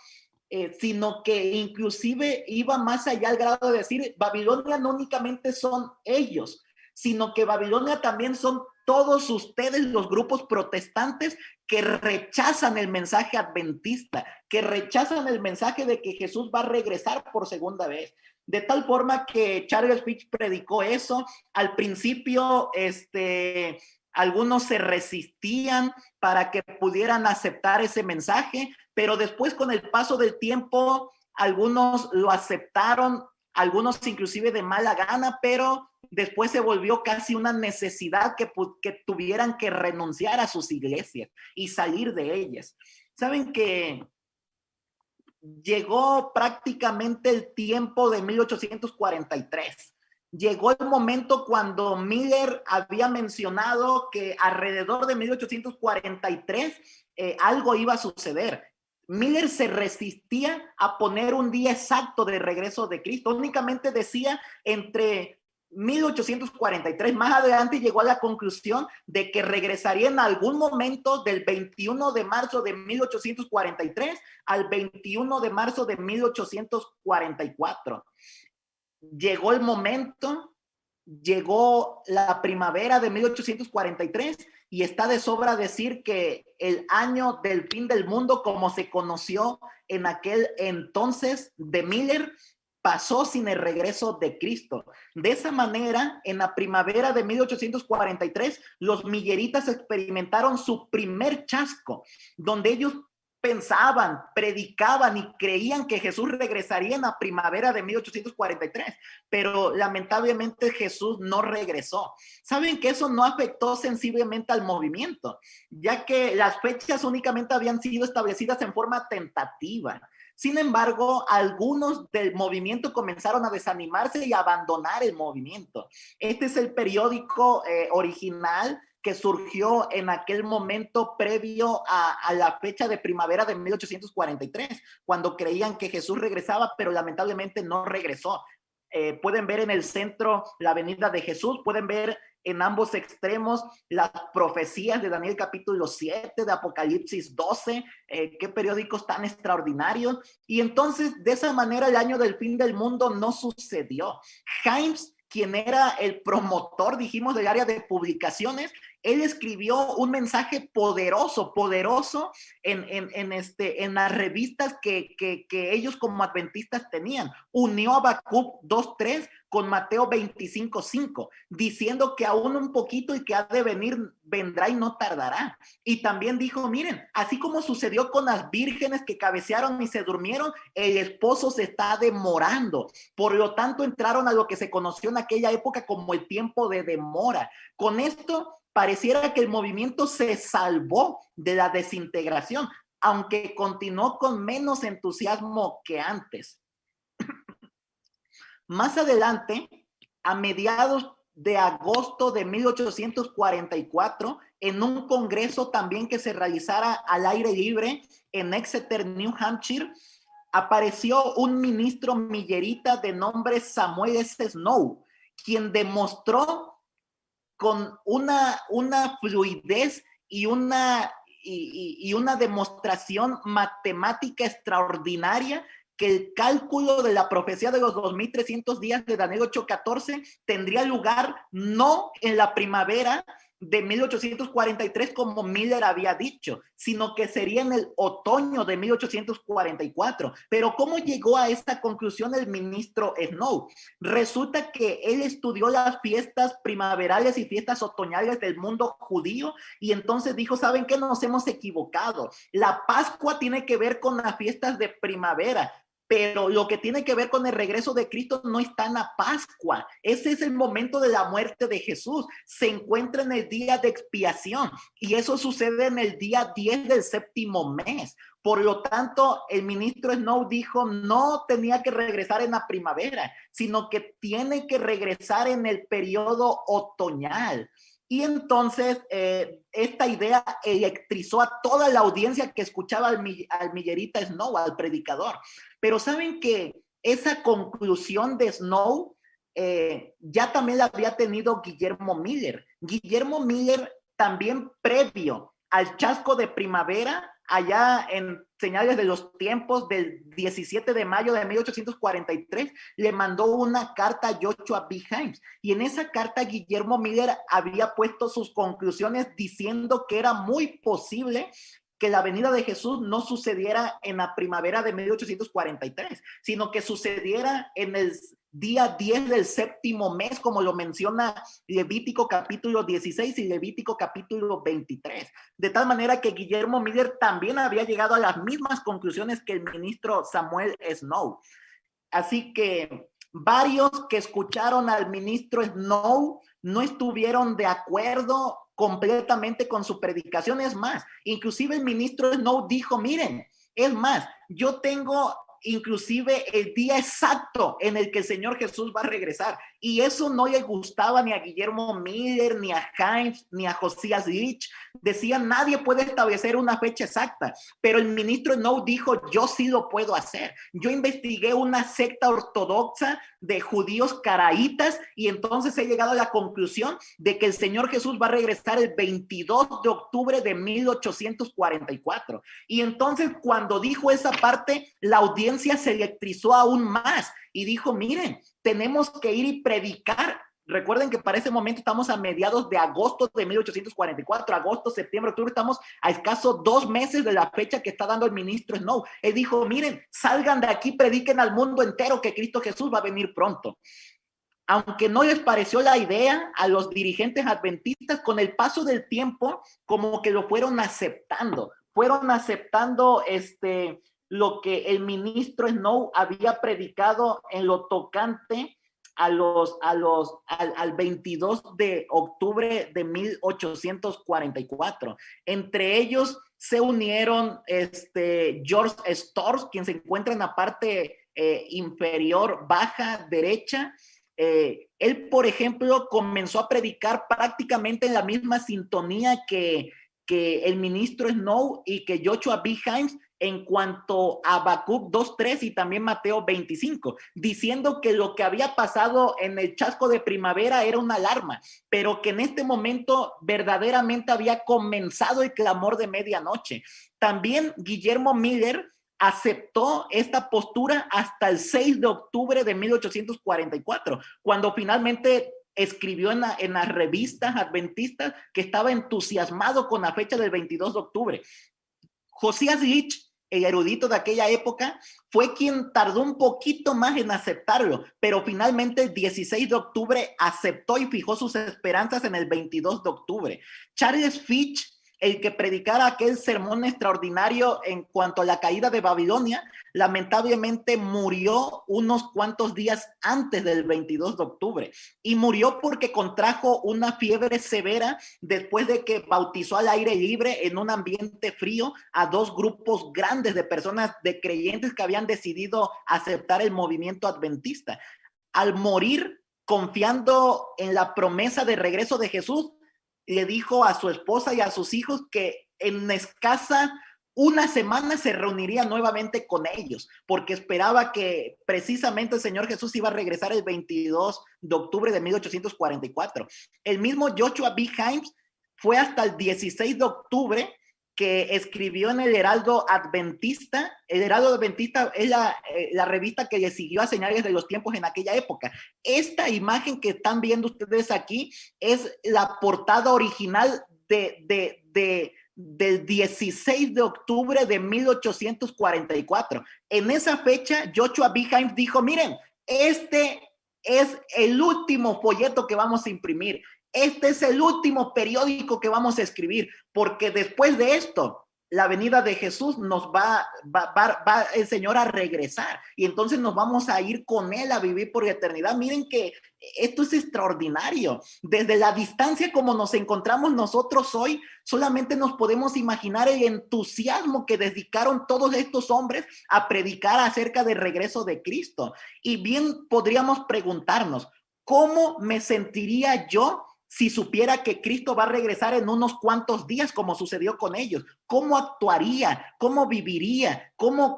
sino que inclusive iba más allá al grado de decir, Babilonia no únicamente son ellos, sino que Babilonia también son todos ustedes, los grupos protestantes que rechazan el mensaje adventista, que rechazan el mensaje de que Jesús va a regresar por segunda vez. De tal forma que Charles Fitch predicó eso. Al principio, algunos se resistían para que pudieran aceptar ese mensaje, pero después, con el paso del tiempo, algunos lo aceptaron, algunos inclusive de mala gana, pero después se volvió casi una necesidad que tuvieran que renunciar a sus iglesias y salir de ellas. Saben que llegó prácticamente el tiempo de 1843. Llegó el momento cuando Miller había mencionado que alrededor de 1843 algo iba a suceder. Miller se resistía a poner un día exacto de regreso de Cristo. Únicamente decía entre 1843, más adelante llegó a la conclusión de que regresaría en algún momento del 21 de marzo de 1843 al 21 de marzo de 1844. Llegó el momento, llegó la primavera de 1843 y está de sobra decir que el año del fin del mundo, como se conoció en aquel entonces de Miller, pasó sin el regreso de Cristo. De esa manera, en la primavera de 1843, los milleritas experimentaron su primer chasco, donde ellos pensaban, predicaban y creían que Jesús regresaría en la primavera de 1843, pero lamentablemente Jesús no regresó. Saben que eso no afectó sensiblemente al movimiento, ya que las fechas únicamente habían sido establecidas en forma tentativa. Sin embargo, algunos del movimiento comenzaron a desanimarse y a abandonar el movimiento. Este es el periódico original que surgió en aquel momento previo a la fecha de primavera de 1843, cuando creían que Jesús regresaba, pero lamentablemente no regresó. Pueden ver en el centro la venida de Jesús, pueden ver en ambos extremos las profecías de Daniel capítulo 7, de Apocalipsis 12, qué periódicos tan extraordinarios. Y entonces, de esa manera, el año del fin del mundo no sucedió. Himes, quien era el promotor, dijimos, del área de publicaciones, él escribió un mensaje poderoso en las revistas que ellos como adventistas tenían. Unió a Habacuc 2:3 con Mateo 25:5, diciendo que aún un poquito y que ha de venir, vendrá y no tardará. Y también dijo, miren, así como sucedió con las vírgenes que cabecearon y se durmieron, el esposo se está demorando. Por lo tanto, entraron a lo que se conoció en aquella época como el tiempo de demora. Con esto, pareciera que el movimiento se salvó de la desintegración, aunque continuó con menos entusiasmo que antes. Más adelante, a mediados de agosto de 1844, en un congreso también que se realizara al aire libre en Exeter, New Hampshire, apareció un ministro millerita de nombre Samuel S. Snow, quien demostró con una fluidez y una demostración matemática extraordinaria que el cálculo de la profecía de los 2300 días de Daniel 8:14 tendría lugar no en la primavera de 1843 como Miller había dicho, sino que sería en el otoño de 1844. Pero ¿cómo llegó a esta conclusión el ministro Snow? Resulta que él estudió las fiestas primaverales y fiestas otoñales del mundo judío y entonces dijo, ¿saben qué? Nos hemos equivocado. La Pascua tiene que ver con las fiestas de primavera, pero lo que tiene que ver con el regreso de Cristo no está en la Pascua. Ese es el momento de la muerte de Jesús. Se encuentra en el día de expiación y eso sucede en el día 10 del séptimo mes. Por lo tanto, el ministro Snow dijo no tenía que regresar en la primavera, sino que tiene que regresar en el periodo otoñal. Y entonces esta idea electrizó a toda la audiencia que escuchaba al millerita Snow, al predicador. Pero saben que esa conclusión de Snow ya también la había tenido Guillermo Miller. Guillermo Miller también previo al chasco de primavera, allá en Señales de los Tiempos del 17 de mayo de 1843, le mandó una carta a Joshua B. Himes. Y en esa carta Guillermo Miller había puesto sus conclusiones diciendo que era muy posible que la venida de Jesús no sucediera en la primavera de 1843, sino que sucediera en el día 10 del séptimo mes, como lo menciona Levítico capítulo 16 y Levítico capítulo 23. De tal manera que Guillermo Miller también había llegado a las mismas conclusiones que el ministro Samuel Snow. Así que varios que escucharon al ministro Snow no estuvieron de acuerdo completamente con su predicación. Es más, inclusive el ministro Snow dijo, miren, es más, yo tengo inclusive el día exacto en el que el Señor Jesús va a regresar. Y eso no le gustaba ni a Guillermo Miller, ni a Himes, ni a Josías Leach. Decían, nadie puede establecer una fecha exacta, pero el ministro Snow dijo, yo sí lo puedo hacer. Yo investigué una secta ortodoxa de judíos caraítas y entonces he llegado a la conclusión de que el Señor Jesús va a regresar el 22 de octubre de 1844. Y entonces cuando dijo esa parte, la audiencia se electrizó aún más y dijo, miren, tenemos que ir y predicar. Recuerden que para ese momento estamos a mediados de agosto de 1844, agosto, septiembre, octubre, estamos a escaso 2 meses de la fecha que está dando el ministro Snow. Él dijo, miren, salgan de aquí, prediquen al mundo entero que Cristo Jesús va a venir pronto. Aunque no les pareció la idea a los dirigentes adventistas, con el paso del tiempo, como que lo fueron aceptando lo que el ministro Snow había predicado en lo tocante al 22 de octubre de 1844. Entre ellos se unieron George Storrs, quien se encuentra en la parte inferior baja derecha. Él, por ejemplo, comenzó a predicar prácticamente en la misma sintonía que el ministro Snow y que Joshua B. Himes en cuanto a Habacuc 2:3 y también Mateo 25, diciendo que lo que había pasado en el chasco de primavera era una alarma, pero que en este momento verdaderamente había comenzado el clamor de medianoche. También Guillermo Miller aceptó esta postura hasta el 6 de octubre de 1844, cuando finalmente escribió en las revistas adventistas que estaba entusiasmado con la fecha del 22 de octubre. Josías Leach, el erudito de aquella época, fue quien tardó un poquito más en aceptarlo, pero finalmente el 16 de octubre aceptó y fijó sus esperanzas en el 22 de octubre. Charles Fitch, el que predicara aquel sermón extraordinario en cuanto a la caída de Babilonia, lamentablemente murió unos cuantos días antes del 22 de octubre y murió porque contrajo una fiebre severa después de que bautizó al aire libre en un ambiente frío a 2 grupos grandes de personas, de creyentes que habían decidido aceptar el movimiento adventista. Al morir, confiando en la promesa de regreso de Jesús, le dijo a su esposa y a sus hijos que en escasa una semana se reuniría nuevamente con ellos, porque esperaba que precisamente el Señor Jesús iba a regresar el 22 de octubre de 1844. El mismo Joshua B. Himes fue hasta el 16 de octubre que escribió en el Heraldo Adventista. El Heraldo Adventista es la revista que le siguió a Señales de los Tiempos en aquella época. Esta imagen que están viendo ustedes aquí es la portada original del 16 de octubre de 1844. En esa fecha, Joshua B. Himes dijo, miren, este es el último folleto que vamos a imprimir. Este es el último periódico que vamos a escribir, porque después de esto, la venida de Jesús nos va el Señor a regresar y entonces nos vamos a ir con Él a vivir por eternidad. Miren que esto es extraordinario. Desde la distancia como nos encontramos nosotros hoy, solamente nos podemos imaginar el entusiasmo que dedicaron todos estos hombres a predicar acerca del regreso de Cristo. Y bien podríamos preguntarnos, ¿cómo me sentiría yo si supiera que Cristo va a regresar en unos cuantos días, como sucedió con ellos? ¿Cómo actuaría? ¿Cómo viviría? ¿Cómo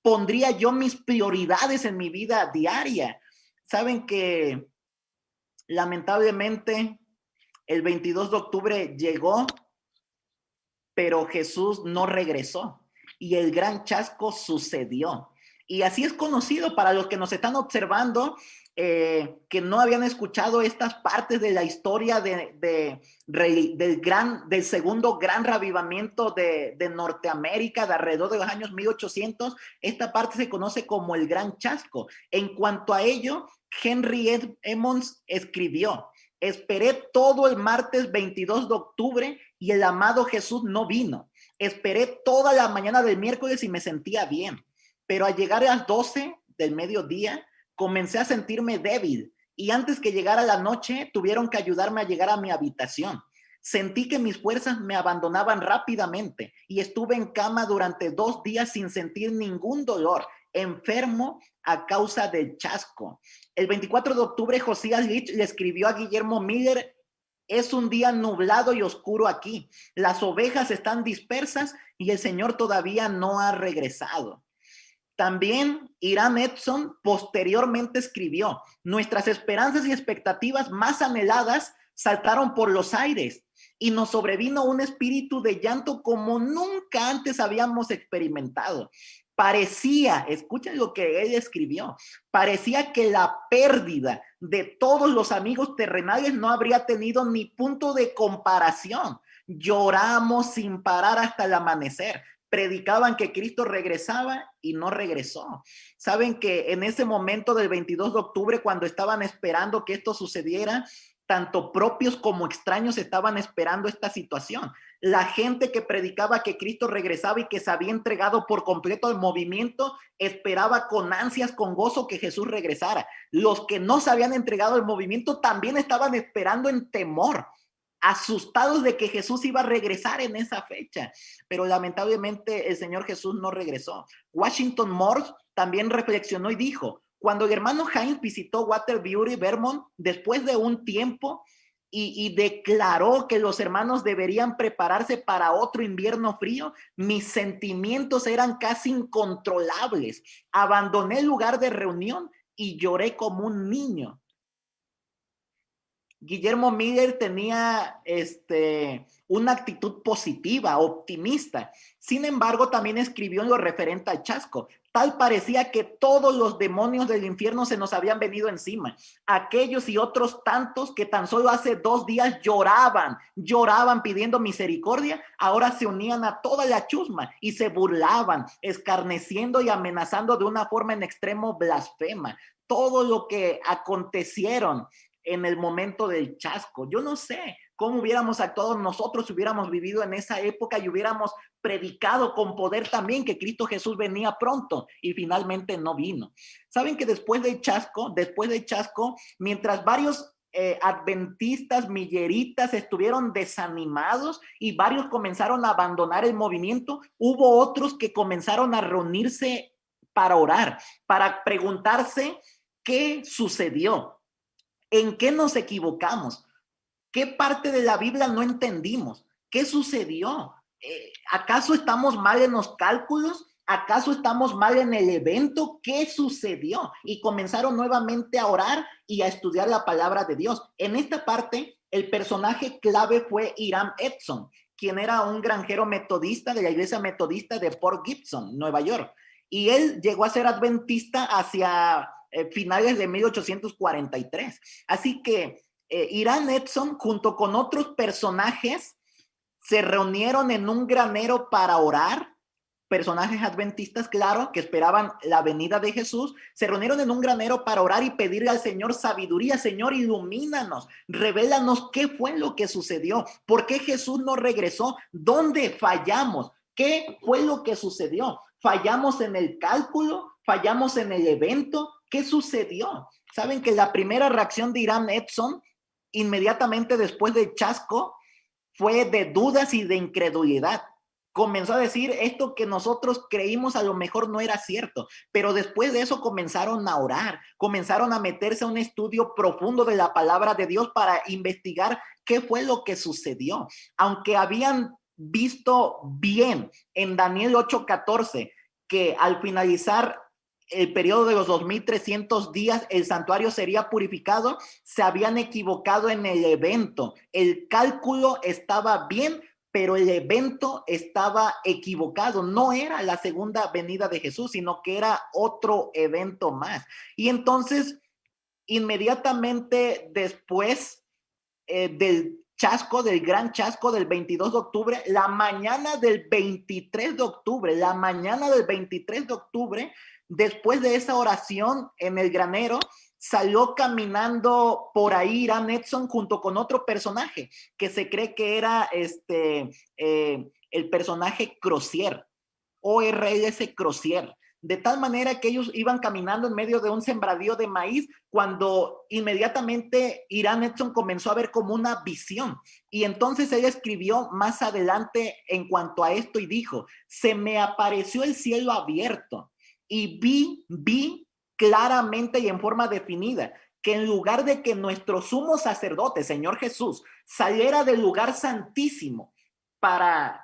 pondría yo mis prioridades en mi vida diaria? Saben que lamentablemente el 22 de octubre llegó, pero Jesús no regresó y el gran chasco sucedió. Y así es conocido para los que nos están observando, que no habían escuchado estas partes de la historia del segundo gran revivimiento de Norteamérica de alrededor de los años 1800. Esta parte se conoce como el Gran Chasco. En cuanto a ello, Henry Emmons escribió: esperé todo el martes 22 de octubre y el amado Jesús no vino. Esperé toda la mañana del miércoles y me sentía bien, pero al llegar a las 12 del mediodía comencé a sentirme débil y antes que llegara la noche tuvieron que ayudarme a llegar a mi habitación. Sentí que mis fuerzas me abandonaban rápidamente y estuve en cama durante 2 días sin sentir ningún dolor, enfermo a causa del chasco. El 24 de octubre, Josiah Litch le escribió a Guillermo Miller: es un día nublado y oscuro aquí. Las ovejas están dispersas y el Señor todavía no ha regresado. También Hiram Edson posteriormente escribió: nuestras esperanzas y expectativas más anheladas saltaron por los aires y nos sobrevino un espíritu de llanto como nunca antes habíamos experimentado. Parecía, escuchen lo que él escribió, parecía que la pérdida de todos los amigos terrenales no habría tenido ni punto de comparación. Lloramos sin parar hasta el amanecer. Predicaban que Cristo regresaba y no regresó. Saben que en ese momento del 22 de octubre, cuando estaban esperando que esto sucediera, tanto propios como extraños estaban esperando esta situación. La gente que predicaba que Cristo regresaba y que se había entregado por completo al movimiento, esperaba con ansias, con gozo que Jesús regresara. Los que no se habían entregado al movimiento también estaban esperando en temor, asustados de que Jesús iba a regresar en esa fecha, pero lamentablemente el Señor Jesús no regresó. Washington Morse también reflexionó y dijo: cuando el hermano Himes visitó Waterbury, Vermont, después de un tiempo, y declaró que los hermanos deberían prepararse para otro invierno frío, mis sentimientos eran casi incontrolables. Abandoné el lugar de reunión y lloré como un niño. Guillermo Miller tenía una actitud positiva, optimista. Sin embargo, también escribió en lo referente al chasco: tal parecía que todos los demonios del infierno se nos habían venido encima. Aquellos y otros tantos que tan solo hace 2 días lloraban pidiendo misericordia, ahora se unían a toda la chusma y se burlaban, escarneciendo y amenazando de una forma en extremo blasfema. Todo lo que acontecieron en el momento del chasco. Yo no sé cómo hubiéramos actuado nosotros si hubiéramos vivido en esa época y hubiéramos predicado con poder también que Cristo Jesús venía pronto y finalmente no vino. Saben que después del chasco, mientras varios adventistas, milleritas estuvieron desanimados y varios comenzaron a abandonar el movimiento, hubo otros que comenzaron a reunirse para orar, para preguntarse qué sucedió. ¿En qué nos equivocamos? ¿Qué parte de la Biblia no entendimos? ¿Qué sucedió? ¿Acaso estamos mal en los cálculos? ¿Acaso estamos mal en el evento? ¿Qué sucedió? Y comenzaron nuevamente a orar y a estudiar la palabra de Dios. En esta parte, el personaje clave fue Hiram Edson, quien era un granjero metodista de la iglesia metodista de Port Gibson, Nueva York. Y él llegó a ser adventista hacia finales de 1843. Así que Hiram Edson, junto con otros personajes, se reunieron en un granero para orar, personajes adventistas, claro, que esperaban la venida de Jesús, se reunieron en un granero para orar y pedirle al Señor sabiduría. Señor, ilumínanos, revélanos qué fue lo que sucedió, por qué Jesús no regresó, dónde fallamos, qué fue lo que sucedió, fallamos en el cálculo, fallamos en el evento, ¿qué sucedió? Saben que la primera reacción de Hiram Edson, inmediatamente después del chasco, fue de dudas y de incredulidad. Comenzó a decir esto que nosotros creímos a lo mejor no era cierto, pero después de eso comenzaron a orar, comenzaron a meterse a un estudio profundo de la palabra de Dios para investigar qué fue lo que sucedió. Aunque habían visto bien en Daniel 8:14 que al finalizar el periodo de los 2300 días el santuario sería purificado, se habían equivocado en el evento. El cálculo estaba bien, pero el evento estaba equivocado. No era la segunda venida de Jesús, sino que era otro evento más. Y entonces, inmediatamente después del chasco, del gran chasco del 22 de octubre, la mañana del 23 de octubre, después de esa oración en el granero, salió caminando por ahí Hiram Edson junto con otro personaje que se cree que era el personaje Crozier, ORS Crozier. De tal manera que ellos iban caminando en medio de un sembradío de maíz cuando inmediatamente Hiram Edson comenzó a ver como una visión. Y entonces él escribió más adelante en cuanto a esto y dijo, se me apareció el cielo abierto y vi claramente y en forma definida que en lugar de que nuestro sumo sacerdote, Señor Jesús, saliera del lugar santísimo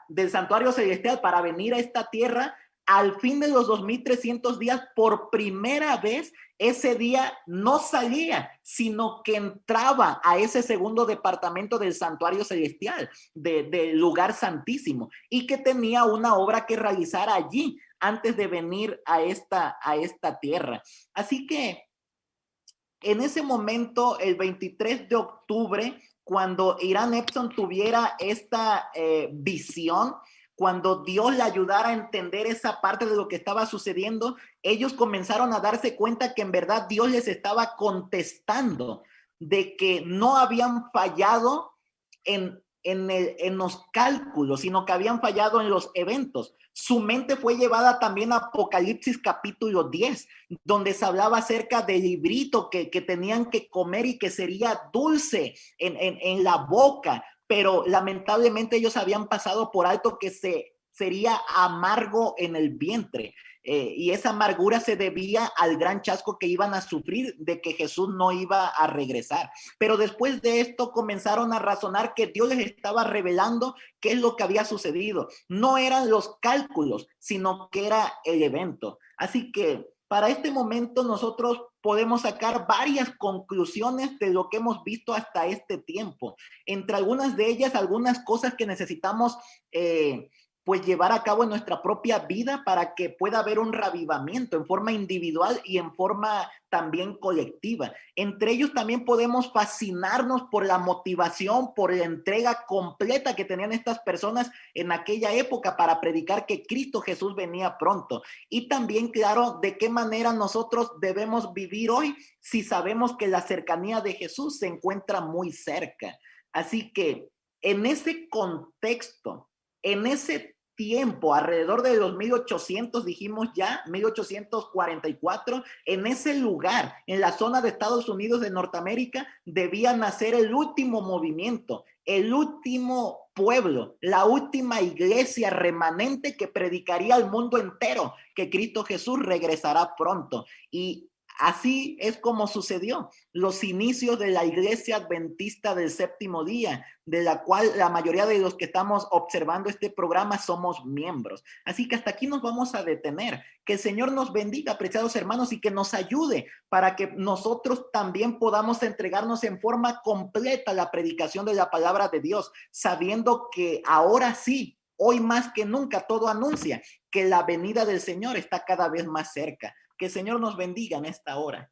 del santuario celestial para venir a esta tierra, al fin de los 2300 días, por primera vez, ese día no salía, sino que entraba a ese segundo departamento del santuario celestial, del lugar santísimo, y que tenía una obra que realizar allí antes de venir a esta tierra. Así que en ese momento, el 23 de octubre, cuando Hiram Edson tuviera esta visión, cuando Dios le ayudara a entender esa parte de lo que estaba sucediendo, ellos comenzaron a darse cuenta que en verdad Dios les estaba contestando de que no habían fallado en los cálculos, sino que habían fallado en los eventos. Su mente fue llevada también a Apocalipsis capítulo 10, donde se hablaba acerca del librito que tenían que comer y que sería dulce en la boca, pero lamentablemente ellos habían pasado por alto que sería amargo en el vientre. Y esa amargura se debía al gran chasco que iban a sufrir de que Jesús no iba a regresar. Pero después de esto comenzaron a razonar que Dios les estaba revelando qué es lo que había sucedido. No eran los cálculos, sino que era el evento. Así que para este momento nosotros podemos sacar varias conclusiones de lo que hemos visto hasta este tiempo. Entre algunas de ellas, algunas cosas que necesitamos pues llevar a cabo en nuestra propia vida para que pueda haber un reavivamiento en forma individual y en forma también colectiva. Entre ellos también podemos fascinarnos por la motivación, por la entrega completa que tenían estas personas en aquella época para predicar que Cristo Jesús venía pronto. Y también, claro, de qué manera nosotros debemos vivir hoy si sabemos que la cercanía de Jesús se encuentra muy cerca. Así que en ese contexto, en ese tiempo, alrededor de los 1800, dijimos ya, 1844, en ese lugar, en la zona de Estados Unidos de Norteamérica, debía nacer el último movimiento, el último pueblo, la última iglesia remanente que predicaría al mundo entero que Cristo Jesús regresará pronto. Y Así es como sucedió los inicios de la Iglesia Adventista del Séptimo Día, de la cual la mayoría de los que estamos observando este programa somos miembros. Así que hasta aquí nos vamos a detener. Que el Señor nos bendiga, apreciados hermanos, y que nos ayude para que nosotros también podamos entregarnos en forma completa a la predicación de la palabra de Dios, sabiendo que ahora sí, hoy más que nunca, todo anuncia que la venida del Señor está cada vez más cerca. Que el Señor nos bendiga en esta hora.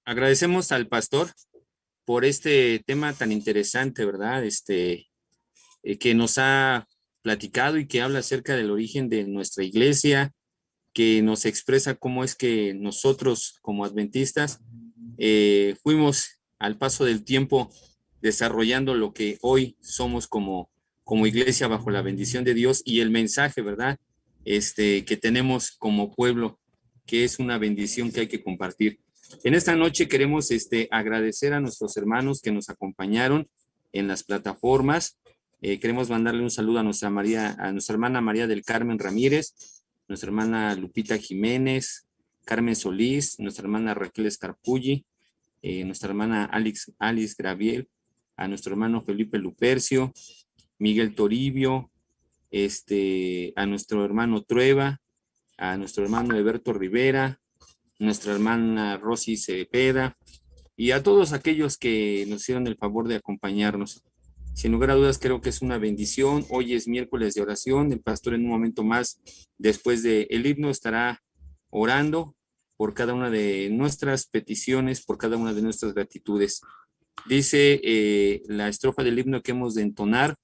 Agradecemos al pastor por este tema tan interesante, ¿verdad? Que nos ha platicado y que habla acerca del origen de nuestra iglesia, que nos expresa cómo es que nosotros como adventistas fuimos al paso del tiempo desarrollando lo que hoy somos como iglesia bajo la bendición de Dios, y el mensaje, ¿verdad? Que tenemos como pueblo, que es una bendición que hay que compartir. En esta noche queremos agradecer a nuestros hermanos que nos acompañaron en las plataformas. Queremos mandarle un saludo a nuestra hermana María del Carmen Ramírez, nuestra hermana Lupita Jiménez, Carmen Solís, nuestra hermana Raquel Escarpulli, nuestra hermana Alice Graviel, a nuestro hermano Felipe Lupercio, Miguel Toribio, a nuestro hermano Trueba, a nuestro hermano Eberto Rivera, nuestra hermana Rosy Cepeda, y a todos aquellos que nos hicieron el favor de acompañarnos. Sin lugar a dudas, creo que es una bendición. Hoy es miércoles de oración. El pastor en un momento más, después del himno, estará orando por cada una de nuestras peticiones, por cada una de nuestras gratitudes. Dice la estrofa del himno que hemos de entonar: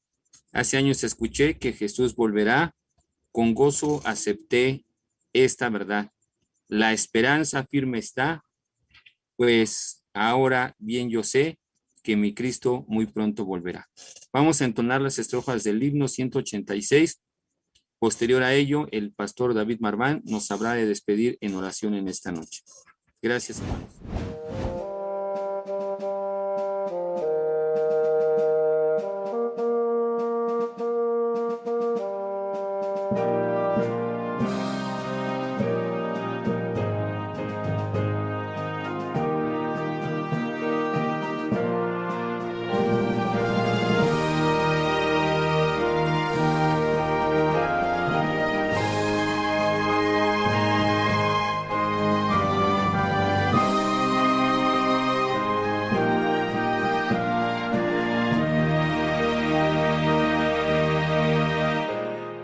hace años escuché que Jesús volverá, con gozo acepté esta verdad. La esperanza firme está, pues ahora bien yo sé que mi Cristo muy pronto volverá. Vamos a entonar las estrofas del himno 186. Posterior a ello, el pastor David Marván nos habrá de despedir en oración en esta noche. Gracias, hermanos.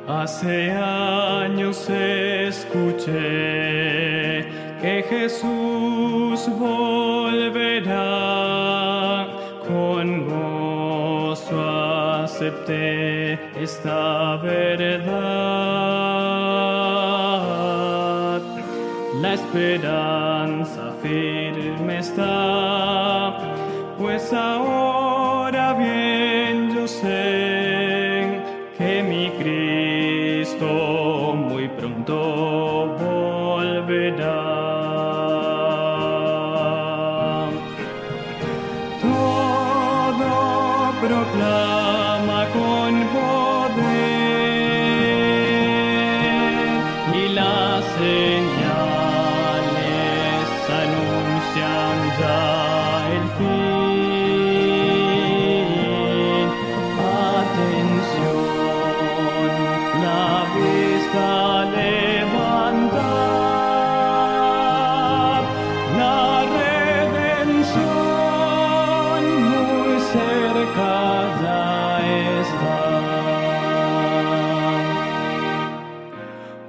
Hace años escuché que Jesús volverá, con gozo acepté esta verdad. La esperanza firme está, pues ahora bien yo sé que mi Cristo muy pronto volverá. Todo proclama con poder y las señales anuncian ya el fin. Atención, la vista levantad, la redención muy cerca ya está.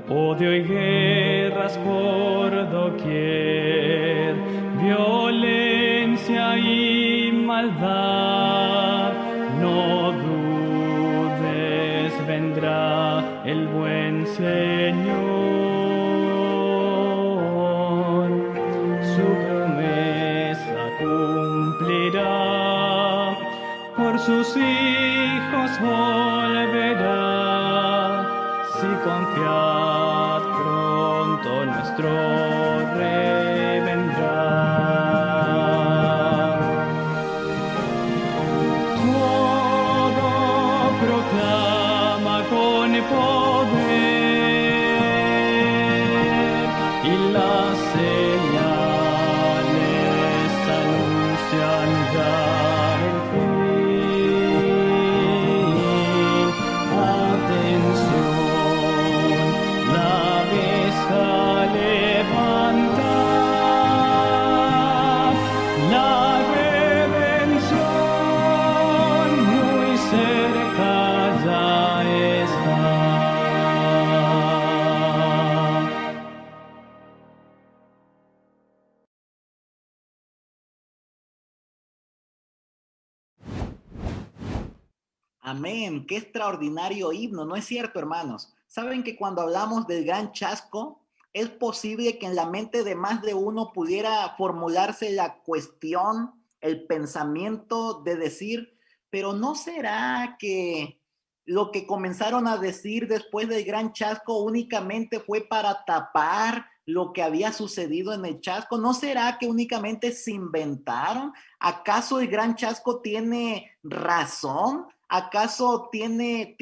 Odio y guerras por doquier, violencia y maldad. No dudes, vendrá el buen Señor. Su promesa cumplirá, por sus hijos volverá. Si confiad, pronto nuestro Rey vendrá. Todo Amén. Qué extraordinario himno, ¿no es cierto, hermanos? Saben que cuando hablamos del gran chasco, es posible que en la mente de más de uno pudiera formularse la cuestión, el pensamiento de decir, pero ¿no será que lo que comenzaron a decir después del gran chasco únicamente fue para tapar lo que había sucedido en el chasco? ¿No será que únicamente se inventaron? ¿Acaso el gran chasco tiene razón? ¿Acaso tiene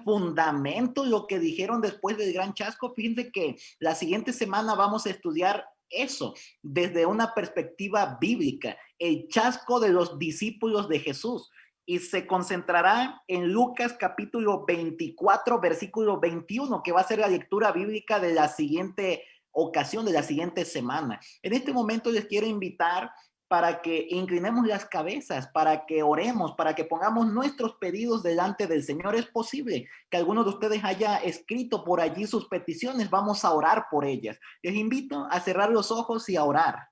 fundamento lo que dijeron después del gran chasco? Fíjense que la siguiente semana vamos a estudiar eso desde una perspectiva bíblica, el chasco de los discípulos de Jesús. Y se concentrará en Lucas capítulo 24, versículo 21, que va a ser la lectura bíblica de la siguiente ocasión, de la siguiente semana. En este momento les quiero invitar para que inclinemos las cabezas, para que oremos, para que pongamos nuestros pedidos delante del Señor. Es posible que alguno de ustedes haya escrito por allí sus peticiones. Vamos a orar por ellas. Les invito a cerrar los ojos y a orar.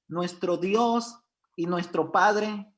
Nuestro Dios y nuestro Padre,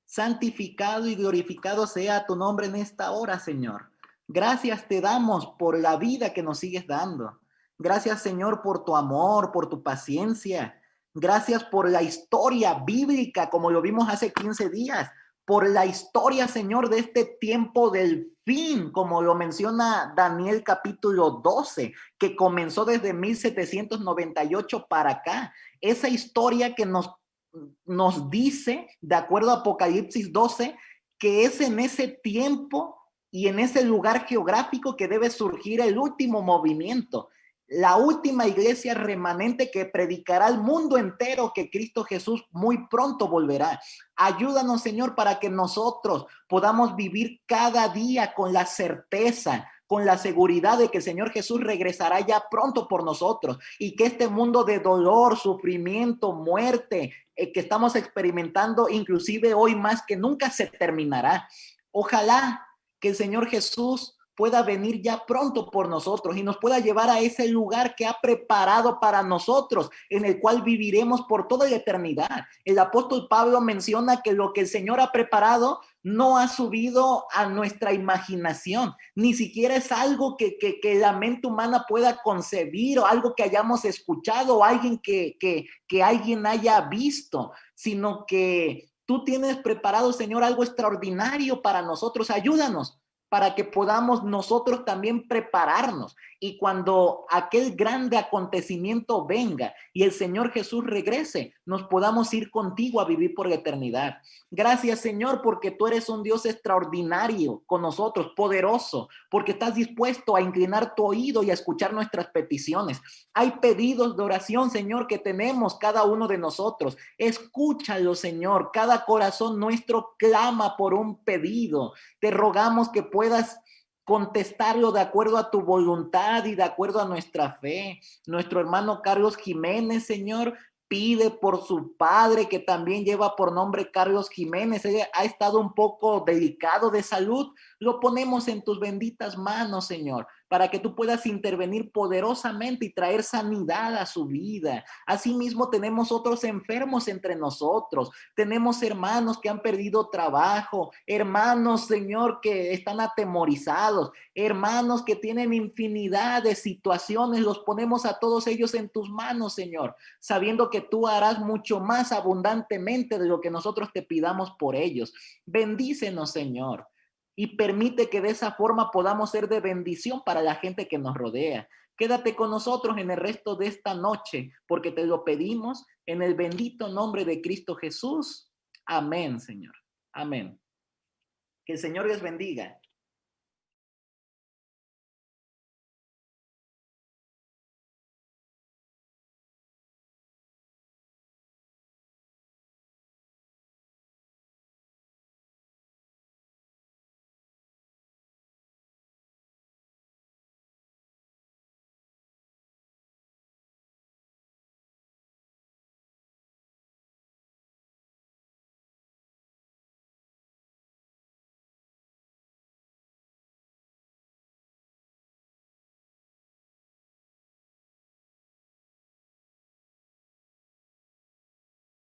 santificado y glorificado sea tu nombre en esta hora, Señor. Gracias te damos por la vida que nos sigues dando. Gracias, Señor, por tu amor, por tu paciencia. Gracias por la historia bíblica, como lo vimos hace 15 días. Por la historia, Señor, de este tiempo del fin, como lo menciona Daniel capítulo 12, que comenzó desde 1798 para acá. Esa historia que nos dice, de acuerdo a Apocalipsis 12, que es en ese tiempo y en ese lugar geográfico que debe surgir el último movimiento, la última iglesia remanente que predicará al mundo entero que Cristo Jesús muy pronto volverá. Ayúdanos, Señor, para que nosotros podamos vivir cada día con la certeza, con la seguridad de que el Señor Jesús regresará ya pronto por nosotros y que este mundo de dolor, sufrimiento, muerte que estamos experimentando inclusive hoy más que nunca se terminará. Ojalá que el Señor Jesús pueda venir ya pronto por nosotros y nos pueda llevar a ese lugar que ha preparado para nosotros, en el cual viviremos por toda la eternidad. El apóstol Pablo menciona que lo que el Señor ha preparado no ha subido a nuestra imaginación, ni siquiera es algo que la mente humana pueda concebir o algo que hayamos escuchado o alguien que alguien haya visto, sino que tú tienes preparado, Señor, algo extraordinario para nosotros. Ayúdanos para que podamos nosotros también prepararnos y cuando aquel grande acontecimiento venga y el Señor Jesús regrese, nos podamos ir contigo a vivir por la eternidad. Gracias, Señor, porque tú eres un Dios extraordinario con nosotros, poderoso, porque estás dispuesto a inclinar tu oído y a escuchar nuestras peticiones. Hay pedidos de oración, Señor, que tenemos cada uno de nosotros. Escúchalo, Señor. Cada corazón nuestro clama por un pedido. Te rogamos que puedas contestarlo de acuerdo a tu voluntad y de acuerdo a nuestra fe. Nuestro hermano Carlos Jiménez, Señor, pide por su padre, que también lleva por nombre Carlos Jiménez. Él ha estado un poco delicado de salud. Lo ponemos en tus benditas manos, Señor, para que tú puedas intervenir poderosamente y traer sanidad a su vida. Asimismo, tenemos otros enfermos entre nosotros. Tenemos hermanos que han perdido trabajo, hermanos, Señor, que están atemorizados, hermanos que tienen infinidad de situaciones. Los ponemos a todos ellos en tus manos, Señor, sabiendo que tú harás mucho más abundantemente de lo que nosotros te pidamos por ellos. Bendícenos, Señor, y permite que de esa forma podamos ser de bendición para la gente que nos rodea. Quédate con nosotros en el resto de esta noche, porque te lo pedimos en el bendito nombre de Cristo Jesús. Amén, Señor. Amén. Que el Señor les bendiga.